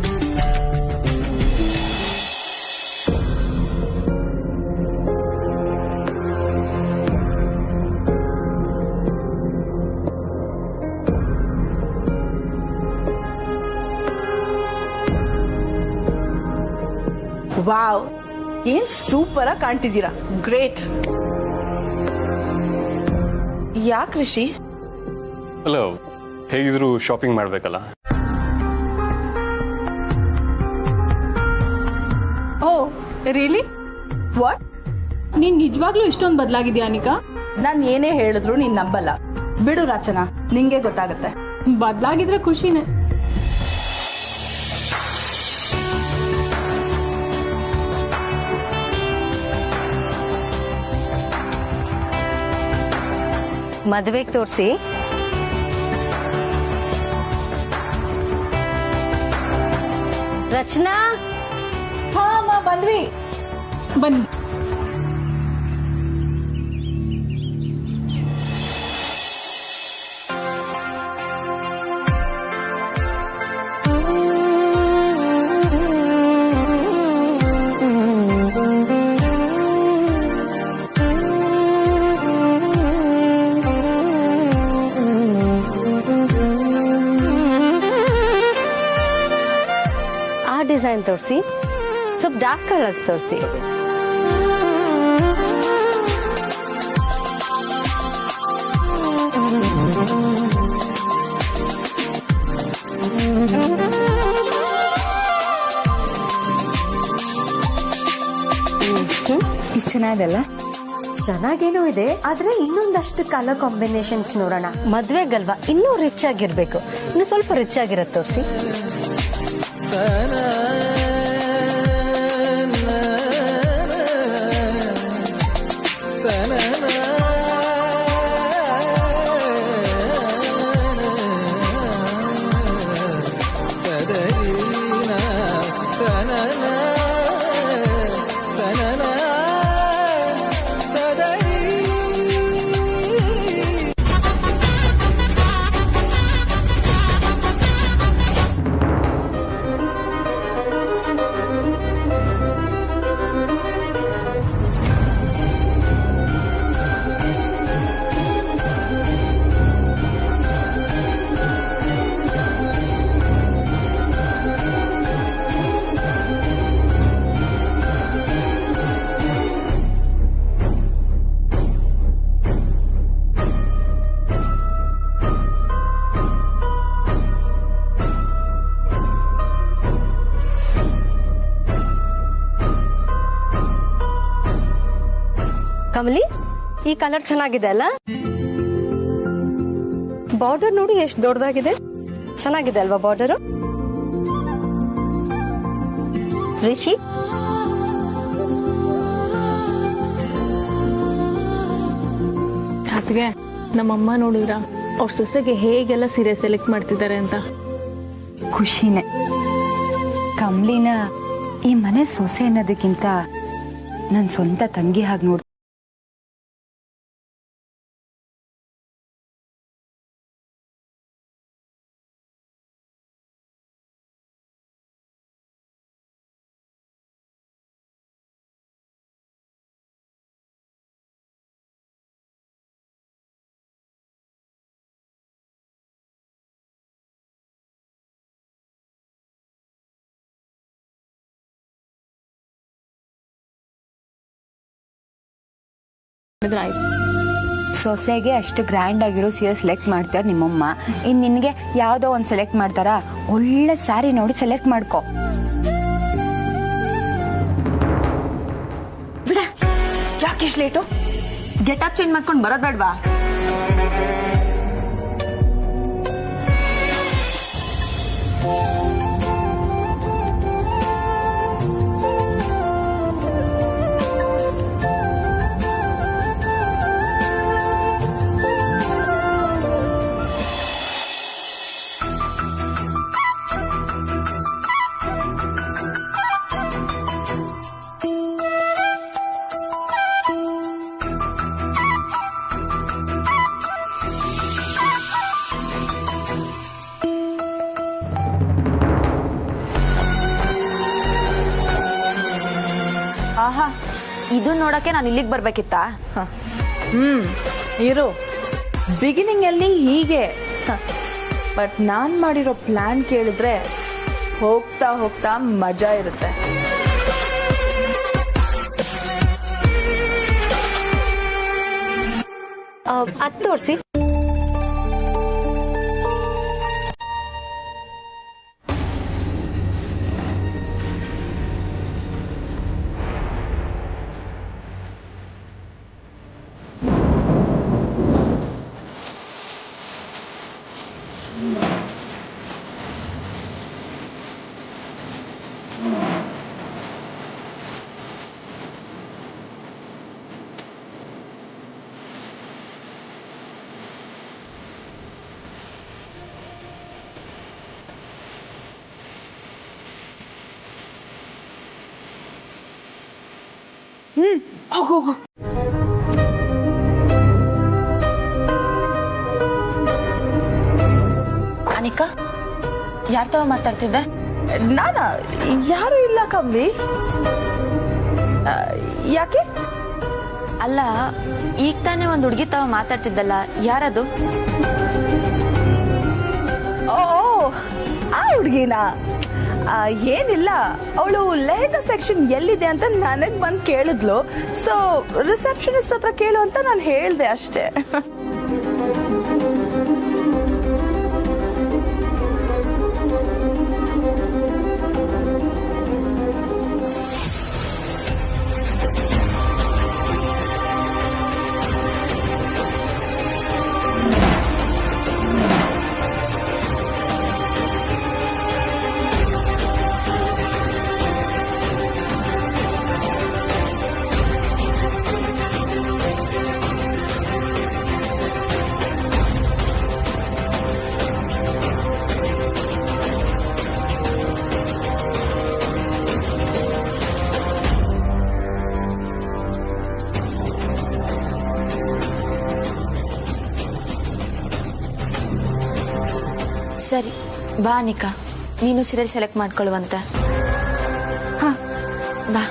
Wow, ಏನ್ ಸೂಪರ್ ಆಗಿ ಕಾಣ್ತಿದ್ದೀರಾ. ಗ್ರೇಟ್. ಯಾಕೆ ರಿಷಿ? ಹಲೋ, ಹೇಗಿದ್ರು ಶಾಪಿಂಗ್ ಮಾಡ್ಬೇಕಲ್ಲ? Oh really? ವಾಟ್? ನೀನ್ ನಿಜವಾಗ್ಲೂ ಇಷ್ಟೊಂದು ಬದಲಾಗಿದ್ಯಾ ಅನಿಕಾ? ನಾನ್ ಏನೇ ಹೇಳಿದ್ರು ನೀನ್ ನಂಬಲ್ಲ. ಬಿಡು ರಚನಾ, ನಿಂಗೆ ಗೊತ್ತಾಗುತ್ತೆ. ಬದಲಾಗಿದ್ರೆ ಖುಷಿನೇ. ಮದ್ವೆಗೆ ತೋರಿಸಿ. ರಚನಾ. ಹಾ ಅಮ್ಮ, ಬಂದ್ವಿ. ಬನ್ನಿ. ಡಿಸೈನ್ ತೋರಿಸಿ. ಸ್ವಲ್ಪ ಡಾರ್ಕ್ ಕಲರ್ಸ್ ತೋರಿಸಿ. ಚೆನ್ನಾಗಲ್ಲ? ಚೆನ್ನಾಗೇನೋ ಇದೆ, ಆದ್ರೆ ಇನ್ನೊಂದಷ್ಟು ಕಲರ್ ಕಾಂಬಿನೇಷನ್ಸ್ ನೋಡೋಣ. ಮದ್ವೆಗಲ್ವಾ, ಇನ್ನೂ ರಿಚ್ ಆಗಿರ್ಬೇಕು. ಇನ್ನು ಸ್ವಲ್ಪ ರಿಚ್ ಆಗಿರತ್ತೆ ತೋರಿಸಿ. ಕಮಲಿ, ಈ ಕಲರ್ ಚೆನ್ನಾಗಿದೆ ಅಲ್ಲ? ಬಾರ್ಡರ್ ನೋಡಿ ಎಷ್ಟು ದೊಡ್ಡದಾಗಿದೆ. ಚೆನ್ನಾಗಿದೆ ಅಲ್ವಾ ಬಾರ್ಡರು? ರಿಷಿ, ಅದ್ಗೆ ನಮ್ಮಮ್ಮ ನೋಡಿದ್ರ ಅವ್ರ ಸೊಸೆಗೆ ಹೇಗೆಲ್ಲ ಸೀರೆ ಸೆಲೆಕ್ಟ್ ಮಾಡ್ತಿದ್ದಾರೆ ಅಂತ. ಖುಷಿನೇ. ಕಮಲಿನ ಈ ಮನೆ ಸೊಸೆ ಅನ್ನೋದಕ್ಕಿಂತ ನನ್ನ ಸ್ವಂತ ತಂಗಿ ಹಾಗೆ ನೋಡ್. ಸೊಸೆಗೆ ಅಷ್ಟು ಗ್ರ್ಯಾಂಡ್ ಆಗಿರೋ ಸೀರೆ ಸೆಲೆಕ್ಟ್ ಮಾಡ್ತಾರೆ ನಿಮ್ಮಮ್ಮ. ಇನ್ ನಿನ್ಗೆ ಯಾವ್ದೋ ಒಂದ್ ಸೆಲೆಕ್ಟ್ ಮಾಡ್ತಾರಾ? ಒಳ್ಳೆ ಸ್ಯಾರಿ ನೋಡಿ ಸೆಲೆಕ್ಟ್ ಮಾಡ್ಕೊ. ಬಿಡ, ಯಾಕಿಷ್ಟು ಲೇಟು? ಗೆಟಪ್ ಚೇಂಜ್ ಮಾಡ್ಕೊಂಡು ಬರೋದಲ್ವಾ? ಆಹಾ, ಇದು ನೋಡಕ್ಕೆ ನಾನು ಇಲ್ಲಿಗೆ ಬರ್ಬೇಕಿತ್ತಾ? ಇರು, ಬಿಗಿನಿಂಗ್ ಅಲ್ಲಿ ಹೀಗೆ, ಬಟ್ ನಾನ್ ಮಾಡಿರೋ ಪ್ಲಾನ್ ಕೇಳಿದ್ರೆ ಹೋಗ್ತಾ ಹೋಗ್ತಾ ಮಜಾ ಇರುತ್ತೆ. ಅದು ತೋರಿಸಿ. ಹೋಗು ಹೋಗು. ಅನಿಕಾ, ಯಾರ ತವ ಮಾತಾಡ್ತಿದ್ದೆ? ನಾನಾ? ಯಾರು ಇಲ್ಲ ಕಮಲಿ. ಯಾಕೆ? ಅಲ್ಲ, ಈಗ ತಾನೇ ಒಂದ್ ಹುಡುಗಿ ತವ ಮಾತಾಡ್ತಿದ್ದಲ್ಲ, ಯಾರದು? ಓ, ಆ ಹುಡುಗಿನ? ಏನಿಲ್ಲ, ಅವಳು ಲೆಹಂಗಾ ಸೆಕ್ಷನ್ ಎಲ್ಲಿದೆ ಅಂತ ನನಗ್ ಬಂದ್ ಕೇಳಿದ್ಲು. ಸೊ ರಿಸೆಪ್ಷನಿಸ್ಟ್ ಹತ್ರ ಕೇಳು ಅಂತ ನಾನು ಹೇಳ್ದೆ ಅಷ್ಟೇ. ಬಾ ಅನಿಕಾ, ನೀನು ಸೀರಿಯಲ್ ಸೆಲೆಕ್ಟ್ ಮಾಡ್ಕೊಳ್ಳುವಂತೆ. ಬಾ.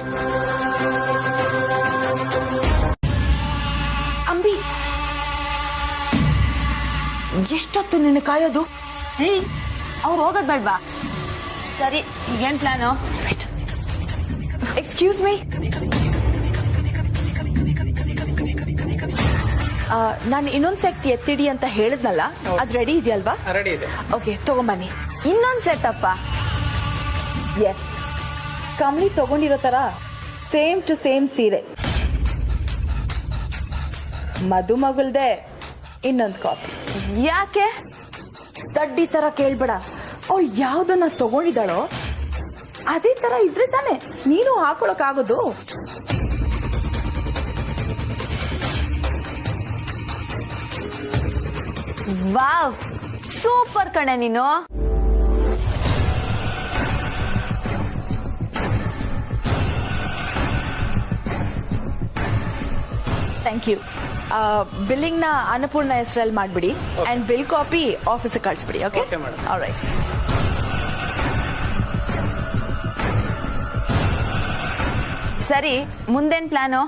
ಅಂಬಿ, ಎಷ್ಟೊತ್ತು ನಿನ್ನ ಕಾಯೋದು? ಅವ್ರು ಹೋಗೋದ್ ಬೇಡ್ವಾ? ಸರಿ, ಈಗೇನ್ ಪ್ಲಾನು? ಎಕ್ಸ್ಕ್ಯೂಸ್ ಮೀ, ನಾನು ಇನ್ನೊಂದ್ ಸೆಟ್ ಎತ್ತಿಡಿ ಅಂತ ಹೇಳಿದ್ನಲ್ಲ, ಅದ್ ರೆಡಿ ಇದೆಯಲ್ವಾ? ರೆಡಿ ಇದೆ. ಓಕೆ, ತಗೊಂಬನ್ನಿ. ಇನ್ನೊಂದ್ ಸೆಟ್ ಅಪ್ಪ. ಎಸ್, ಕಮ್ಲಿ ತಗೊಂಡಿರೋ ತರ ಸೇಮ್ ಟು ಸೇಮ್ ಸೀರೆ, ಮದುಮಗಳ್ದೆ ಇನ್ನೊಂದು ಕಾಪಿ. ಯಾಕೆ? ತಡ್ಡಿ ತರ ಕೇಳ್ಬೇಡ. ಅವಳು ಯಾವ್ದನ್ನ ತಗೊಂಡಿದ್ದಾಳೋ ಅದೇ ತರ ಇದ್ರೆ ತಾನೆ ನೀನು ಹಾಕೊಳಕ್ ಆಗೋದು. ವಾವ್, ಸೂಪರ್ ಕಣೆ ನೀನು. Thank you. ಬಿಲ್ಲಿಂಗ್ ನ ಅನ್ನಪೂರ್ಣ ಹೆಸರಲ್ಲಿ ಮಾಡ್ಬಿಡಿ ಅಂಡ್ ಬಿಲ್ ಕಾಪಿ ಆಫೀಸ್ ಕಳಿಸ್ಬಿಡಿ. Okay, alright. ಸರಿ, ಮುಂದೇನ್ ಪ್ಲಾನು?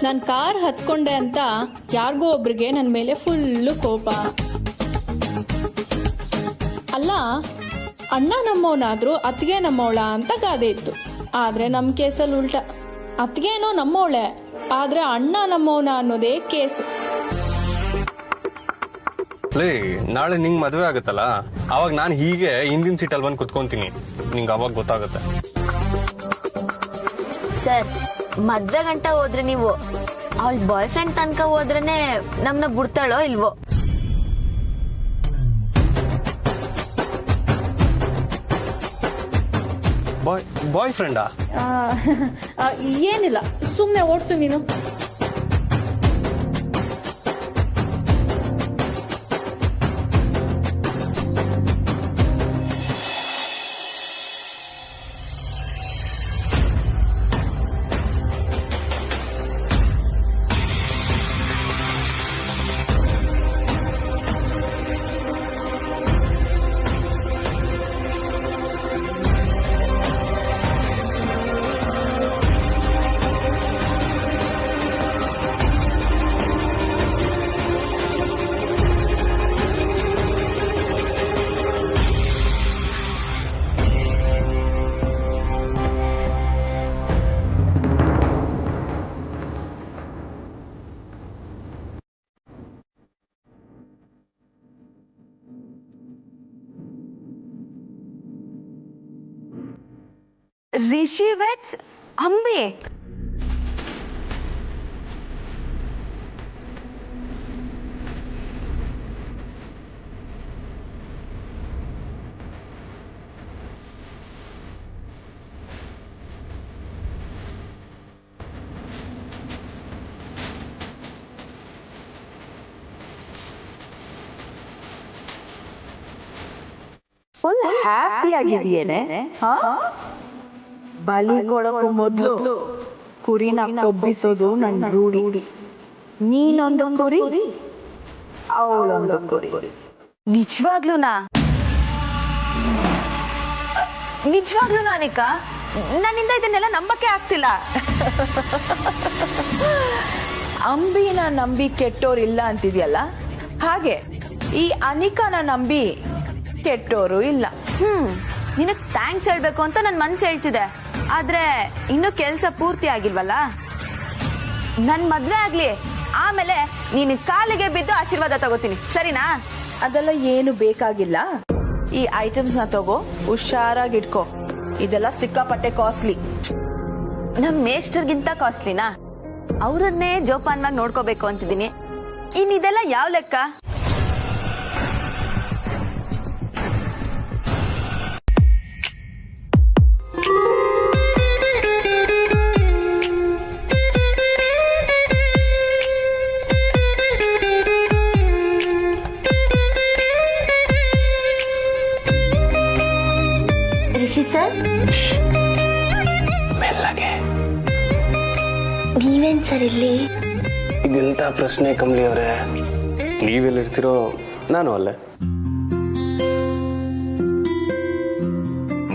ನಾನು ಕಾರ್ ಹತ್ಕೊಂಡೆ ಅಂತ ಯಾರಿಗೋ ಒಬ್ರಿಗೆ ನನ್ನ ಮೇಲೆ ಫುಲ್ಲು ಕೋಪ. ಅಲ್ಲ, ಅಣ್ಣ ನಮ್ಮವನಾದ್ರೂ ಅತ್ತಿಗೆ ನಮ್ಮವಳ ಅಂತ ಗಾದೆ ಇತ್ತು. ಆದ್ರೆ ನಮ್ ಕೇಸಲ್ಲಿ ಉಲ್ಟಾ, ಅತ್ತಿಗೆನೋ ನಮ್ಮವಳೆ, ಆದ್ರೆ ಅಣ್ಣ ನಮ್ಮವನ ಅನ್ನೋದೇ ಕೇಸು. ನಾಳೆ ನಿಂಗ್ ಮದ್ವೆ ಆಗುತ್ತಲ್ಲ, ಅವಾಗ ನಾನು ಹೀಗೆ ಹಿಂದಿನ ಸೀಟಲ್ಲಿ ಬಂದು ಕುತ್ಕೊಂತೀನಿ, ನಿಂಗೆ ಅವಾಗ ಗೊತ್ತಾಗುತ್ತೆ. ಸರ್, ಮದ್ವೆ ಗಂಟ ಹೋದ್ರೆ ನೀವು ಅವಳ ಬಾಯ್ ಫ್ರೆಂಡ್ ತನಕ ಹೋದ್ರೇನೆ ನಮ್ನ ಬಿಡ್ತಾಳೋ ಇಲ್ವೋ? ಬಾಯ್ ಫ್ರೆಂಡಾ? ಏನಿಲ್ಲ, ಸುಮ್ನೆ ಓಡ್ಸು ನೀನು. Rishi weds Ambi. Full happy ಆಗಿದೆಯೇನೆ? ಬಲಿ ಕೊಡೋಕು ಮೊದಲು ಕುರಿನ ಕೊಬ್ಬಿಸೋದು ನನ್ನ ರೂಢಿ. ನೀನೊಂದು ಕುರಿ, ಅವಳೊಂದು ಕುರಿ. ನಿಜವಾಗ್ಲೂನಾ ಅನಿಕಾ? ನನ್ನಿಂದ ಇದನ್ನೆಲ್ಲ ನಂಬಕ್ಕೆ ಆಗ್ತಿಲ್ಲ. ಅಂಬಿನ ನಂಬಿ ಕೆಟ್ಟೋರಿಲ್ಲ ಅಂತಿದ್ಯಲ್ಲ, ಹಾಗೆ ಈ ಅನಿಕಾನ ನಂಬಿ ಕೆಟ್ಟೋರು ಇಲ್ಲ. ನಿನಗ್ ಥ್ಯಾಂಕ್ಸ್ ಹೇಳ್ಬೇಕು ಅಂತ ನನ್ ಮನ್ಸು ಹೇಳ್ತಿದೆ, ಆದ್ರೆ ಇನ್ನು ಕೆಲ್ಸ ಪೂರ್ತಿ ಆಗಿಲ್ವಲ್ಲ. ನನ್ ಮದ್ವೆ ಆಗ್ಲಿ, ಆಮೇಲೆ ನೀನ್ ಕಾಲಿಗೆ ಬಿದ್ದು ಆಶೀರ್ವಾದ ತಗೋತೀನಿ, ಸರಿನಾ? ಅದೆಲ್ಲ ಏನು ಬೇಕಾಗಿಲ್ಲ. ಈ ಐಟಮ್ಸ್ ನ ತಗೋ, ಹುಷಾರಾಗಿಟ್ಕೋ. ಇದೆಲ್ಲ ಸಿಕ್ಕಾಪಟ್ಟೆ ಕಾಸ್ಟ್ಲಿ. ನಮ್ ಮೇಸ್ಟರ್ಗಿಂತ ಕಾಸ್ಟ್ಲಿನಾ? ಅವ್ರನ್ನೇ ಜೋಪಾನ್ವಾಗಿ ನೋಡ್ಕೋಬೇಕು ಅಂತಿದ್ದೀನಿ. ಇನ್ ಇದೆಲ್ಲ ಯಾವ ಲೆಕ್ಕ? ನೀವೇನ್ ಸರ್ ಇಲ್ಲಿ? ಇದೆಂತ ಪ್ರಶ್ನೆ ಕಮಲಿ ಅವರೇ? ನೀವೆಲ್ಲಿರ್ತೀರೋ ನಾನು ಅಲ್ಲೇ.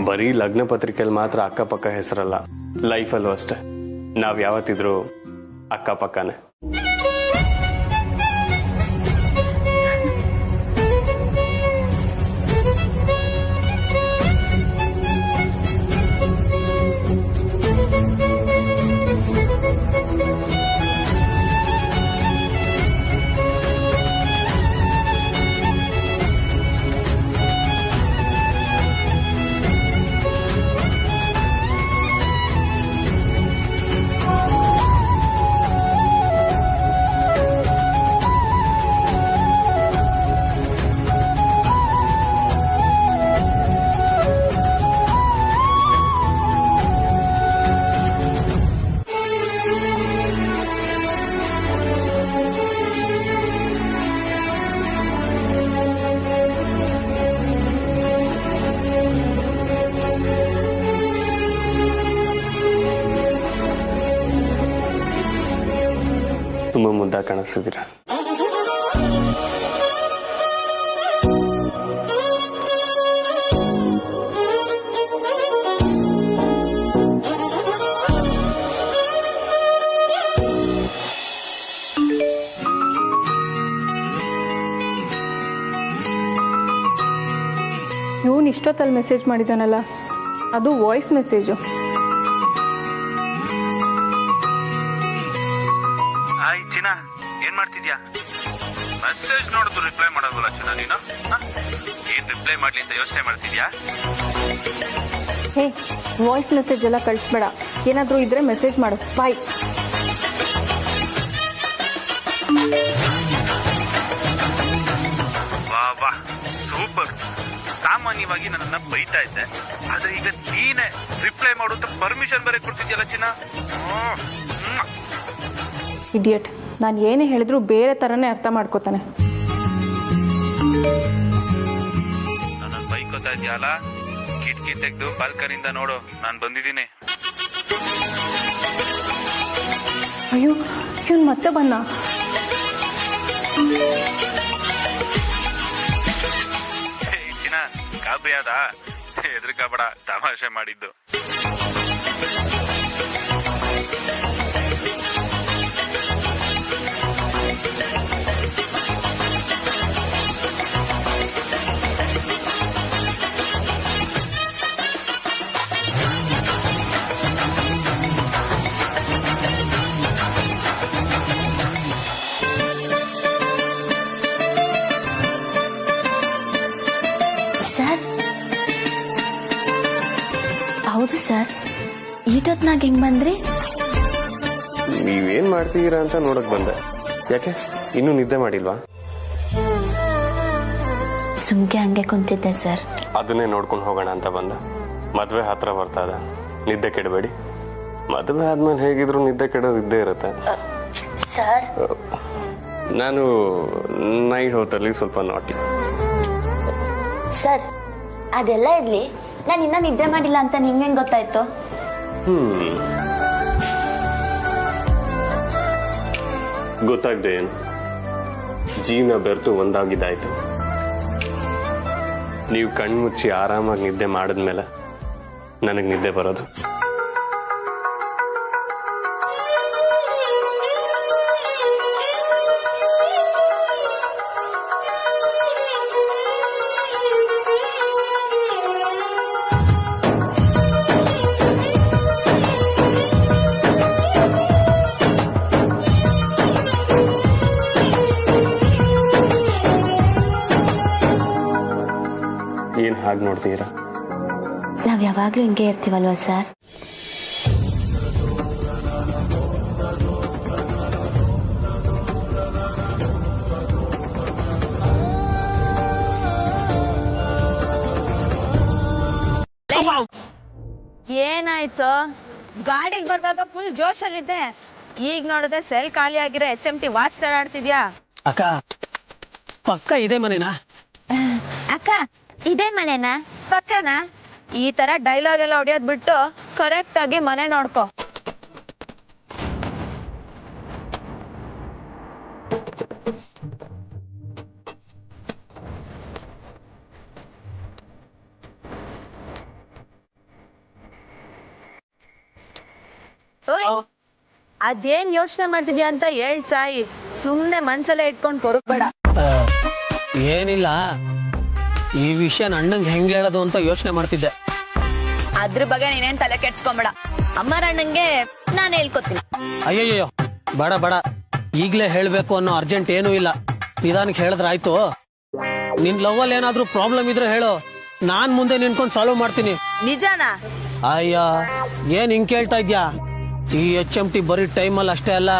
ಬರೀ ಲಗ್ನ ಪತ್ರಿಕೆಯಲ್ಲಿ ಮಾತ್ರ ಅಕ್ಕಪಕ್ಕ ಹೆಸರಲ್ಲ, ಲೈಫಲ್ಲೂ ಅಷ್ಟೆ. ನಾವ್ ಯಾವತ್ತಿದ್ರು ಅಕ್ಕಪಕ್ಕನೇ. ತುಂಬಾ ಮುದ್ದ ಕಾಣಿಸ್ತಿದ್ದೀರಾ. ಇವನು ಇಷ್ಟೊತ್ತಲ್ಲಿ ಮೆಸೇಜ್ ಮಾಡಿದಾನಲ್ಲ, ಅದು ವಾಯ್ಸ್ ಮೆಸೇಜು. ಚಿನ್ನ ಏನ್ ಮಾಡ್ತಿದ್ಯಾ? ಮೆಸೇಜ್ ನೋಡಿದ್ರು ರಿಪ್ಲೈ ಮಾಡೋದಲ್ಲ ಚಿನ್ನ ನೀನು. ಏನ್ ರಿಪ್ಲೈ ಮಾಡ್ಲಿ ಅಂತ ಯೋಚನೆ ಮಾಡ್ತಿದ್ಯಾ? ಹೇ, ವಾಯ್ಸ್ ಮೆಸೇಜ್ ಎಲ್ಲ ಕಳಿಸ್ಬೇಡ. ಏನಾದ್ರೂ ಇದ್ರೆ ಮೆಸೇಜ್ ಮಾಡು. ಬಾಯ್. ವಾ ವಾ, ಸೂಪರ್. ಸಾಮಾನ್ಯವಾಗಿ ನನ್ನನ್ನ ಬೈತಾ ಇದ್ದೆ, ಆದ್ರೆ ಈಗ ನೀನೆ ರಿಪ್ಲೈ ಮಾಡುವಂತ ಪರ್ಮಿಷನ್ ಬೇರೆ ಕೊಡ್ತಿದ್ಯಲ್ಲ ಚಿನ್ನ. ಇಡಿಯಟ್. ನಾನು ಏನೇ ಹೇಳಿದ್ರು ಬೇರೆ ತರನೇ ಅರ್ಥ ಮಾಡ್ಕೋತಾನೆ. ನನ್ನ ಬೈಕೋತಾ ಇದ್ಯಲ್ಲ, ಕಿಟಕಿ ತೆಗೆದು ಬಾಲ್ಕನಿಂದ ನೋಡು, ನಾನು ಬಂದಿದ್ದೀನಿ. ಅಯ್ಯೋ, ಇವನ್ ಮತ್ತೆ ಬನ್ನ. ಚಿನ್ನ ಕಾಬಿ ಅದ, ಹೆದರ್ಕಬೇಡ, ತಮಾಷೆ ಮಾಡಿದ್ದು. ಸರ್, ಹೌದು ಸರ್. ಈಟೊತ್ನಾಗ ಹೆಂಗ್ ಬಂದ್ರಿ? ನೀವೇನ್ ಮಾಡ್ತಿದ್ದೀರಾ ಅಂತ ನೋಡಕ್ ಬಂದೆ. ಯಾಕೆ ಇನ್ನೂ ನಿದ್ದೆ ಮಾಡಿಲ್ವಾ? ಸುಮ್ಕೆ ಹಂಗೆ ಕುಂತಿದ್ದೆ ಸರ್. ಅದನ್ನೇ ನೋಡ್ಕೊಂಡು ಹೋಗೋಣ ಅಂತ ಬಂದೆ. ಮದ್ವೆ ಹತ್ರ ಬರ್ತಾ ಇದೆ, ನಿದ್ದೆ ಕೆಡಬೇಡಿ. ಮದ್ವೆ ಆದ್ಮೇಲೆ ಹೇಗಿದ್ರು ನಿದ್ದೆ ಕೆಡೋದು ಇದ್ದೇ ಇರುತ್ತೆ. ಸರ್, ನಾನು ನೈಟ್ ಹೊತ್ತಲ್ಲಿ ಸ್ವಲ್ಪ ನಾಟಿ. ಸರ್, ಅದೆಲ್ಲ ಇರ್ಲಿ. ನಾನು ಇನ್ನ ನಿದ್ದೆ ಮಾಡಿಲ್ಲ ಅಂತ ನಿಮ್ಗೇನ್ ಗೊತ್ತಾಯ್ತು? ಗೊತ್ತಾಗ್ದೆ ಏನು, ಜೀವನ ಬೆರೆತು ಒಂದಾಗಿದ್ದಾಯ್ತು. ನೀವು ಕಣ್ಮುಚ್ಚಿ ಆರಾಮಾಗಿ ನಿದ್ದೆ ಮಾಡಿದ್ಮೇಲೆ ನನಗೆ ನಿದ್ದೆ ಬರೋದು. ಏನ್ ಹಾಗೆ ನೋಡ್ತೀರಾ? ನಾವ್ ಯಾವಾಗ್ಲೂ ಹಿಂಗೆ ಇರ್ತೀವಲ್ವಾ ಸರ್? ಏನಾಯ್ತು? ಗಾಡಿಗೆ ಬರ್ವಾಗ ಫುಲ್ ಜೋಶಲ್ಲಿದ್ದೆ, ಈಗ ನೋಡಿದ್ರೆ ಸೆಲ್ ಖಾಲಿ ಆಗಿರೋ SMT ವಾಚ್ ತರ ಆಡ್ತಿದ್ಯಾ? ಅಕ್ಕ, ಪಕ್ಕ ಇದೇ ಮನೆನಾ? ಅಕ್ಕ, ಇದೇ ಮನೆನಾ? ಪಕ್ಕನಾ? ಈ ತರ ಡೈಲಾಗ್ ಎಲ್ಲ ಹೊಡಿಯೋದ್ ಬಿಟ್ಟು ಕರೆಕ್ಟ್ ಆಗಿ ಮನೆ ನೋಡ್ಕೊ. ಅದೇನ್ ಯೋಚನೆ ಮಾಡ್ತಿದ್ಯಾ ಅಂತ ಹೇಳ್ ಸಾಯಿ, ಸುಮ್ನೆ ಮನ್ಸಲ್ಲೇ ಇಟ್ಕೊಂಡ್ ಕೊರಬೇಡ. ಏನಿಲ್ಲ, ಈ ವಿಷಯ ಅಣ್ಣಂಗೆ ಹೆಂಗ್ ಹೇಳೋದು ಅಂತ ಯೋಚನೆ ಮಾಡ್ತಿದ್ದೆ. ಅದ್ರ ಬಗ್ಗೆ ನೀನೇನ್ ತಲೆ ಕೆಡ್ಸ್ಕೊಂಬೇಡ, ಅಮ್ಮರ ಅಣ್ಣಂಗೆ ನಾನ್ ಹೇಳ್ಕೊತೀನಿ. ಅಯ್ಯಯ್ಯೋ ಬೇಡ ಬೇಡ, ಈಗ್ಲೇ ಹೇಳ್ಬೇಕು ಅನ್ನೋ ಅರ್ಜೆಂಟ್ ಏನೂ ಇಲ್ಲ. ನಿಧಾನಕ್ಕೆ ಹೇಳಿದ್ರೆ ಆಯ್ತು. ನಿನ್ ಲವ್ವಲ್ಲಿ ಏನಾದ್ರೂ ಪ್ರಾಬ್ಲಮ್ ಇದ್ರೆ ಹೇಳು, ನಾನ್ ಮುಂದೆ ನಿನ್ಕೊಂಡ್ ಸಾಲ್ವ್ ಮಾಡ್ತೀನಿ. ನಿಜಾನಾ? ಅಯ್ಯ ಏನ್ ಹಿಂಗ್ ಕೇಳ್ತಾ ಇದ್ಯಾ? ಈ HMT ಬರೀ ಟೈಮಲ್ಲಿ ಅಷ್ಟೇ ಅಲ್ಲ,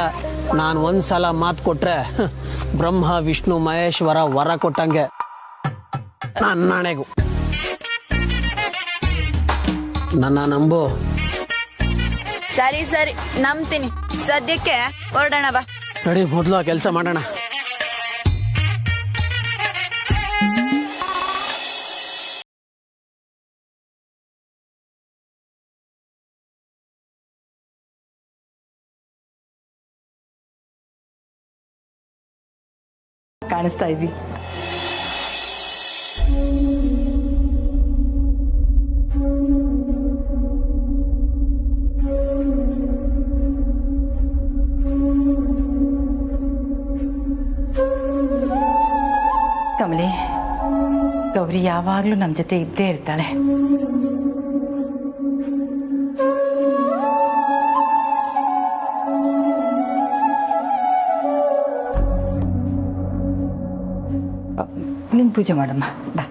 ನಾನ್ ಒಂದ್ಸಲ ಮಾತು ಕೊಟ್ರೆ ಬ್ರಹ್ಮ ವಿಷ್ಣು ಮಹೇಶ್ವರ ವರ ಕೊಟ್ಟಂಗೆ. ನನ್ನಣೆಗೂ ನನ್ನ ನಂಬು. ಸರಿ ಸರಿ ನಂಬ್ತೀನಿ. ಸದ್ಯಕ್ಕೆ ಹೊರಡೋಣ ಬಾ. ನಡಿ, ಮೊದ್ಲು ಆ ಕೆಲಸ ಮಾಡೋಣ. ಕಾಣಿಸ್ತಾ ಇದ್ವಿ. ಕಮಲಿ, ಗೌರಿ ಯಾವಾಗ್ಲೂ ನಮ್ ಜೊತೆ ಇದ್ದೇ ಇರ್ತಾಳೆ. ನಿನ್ ಪೂಜೆ ಮಾಡಮ್ಮ ಬಾ.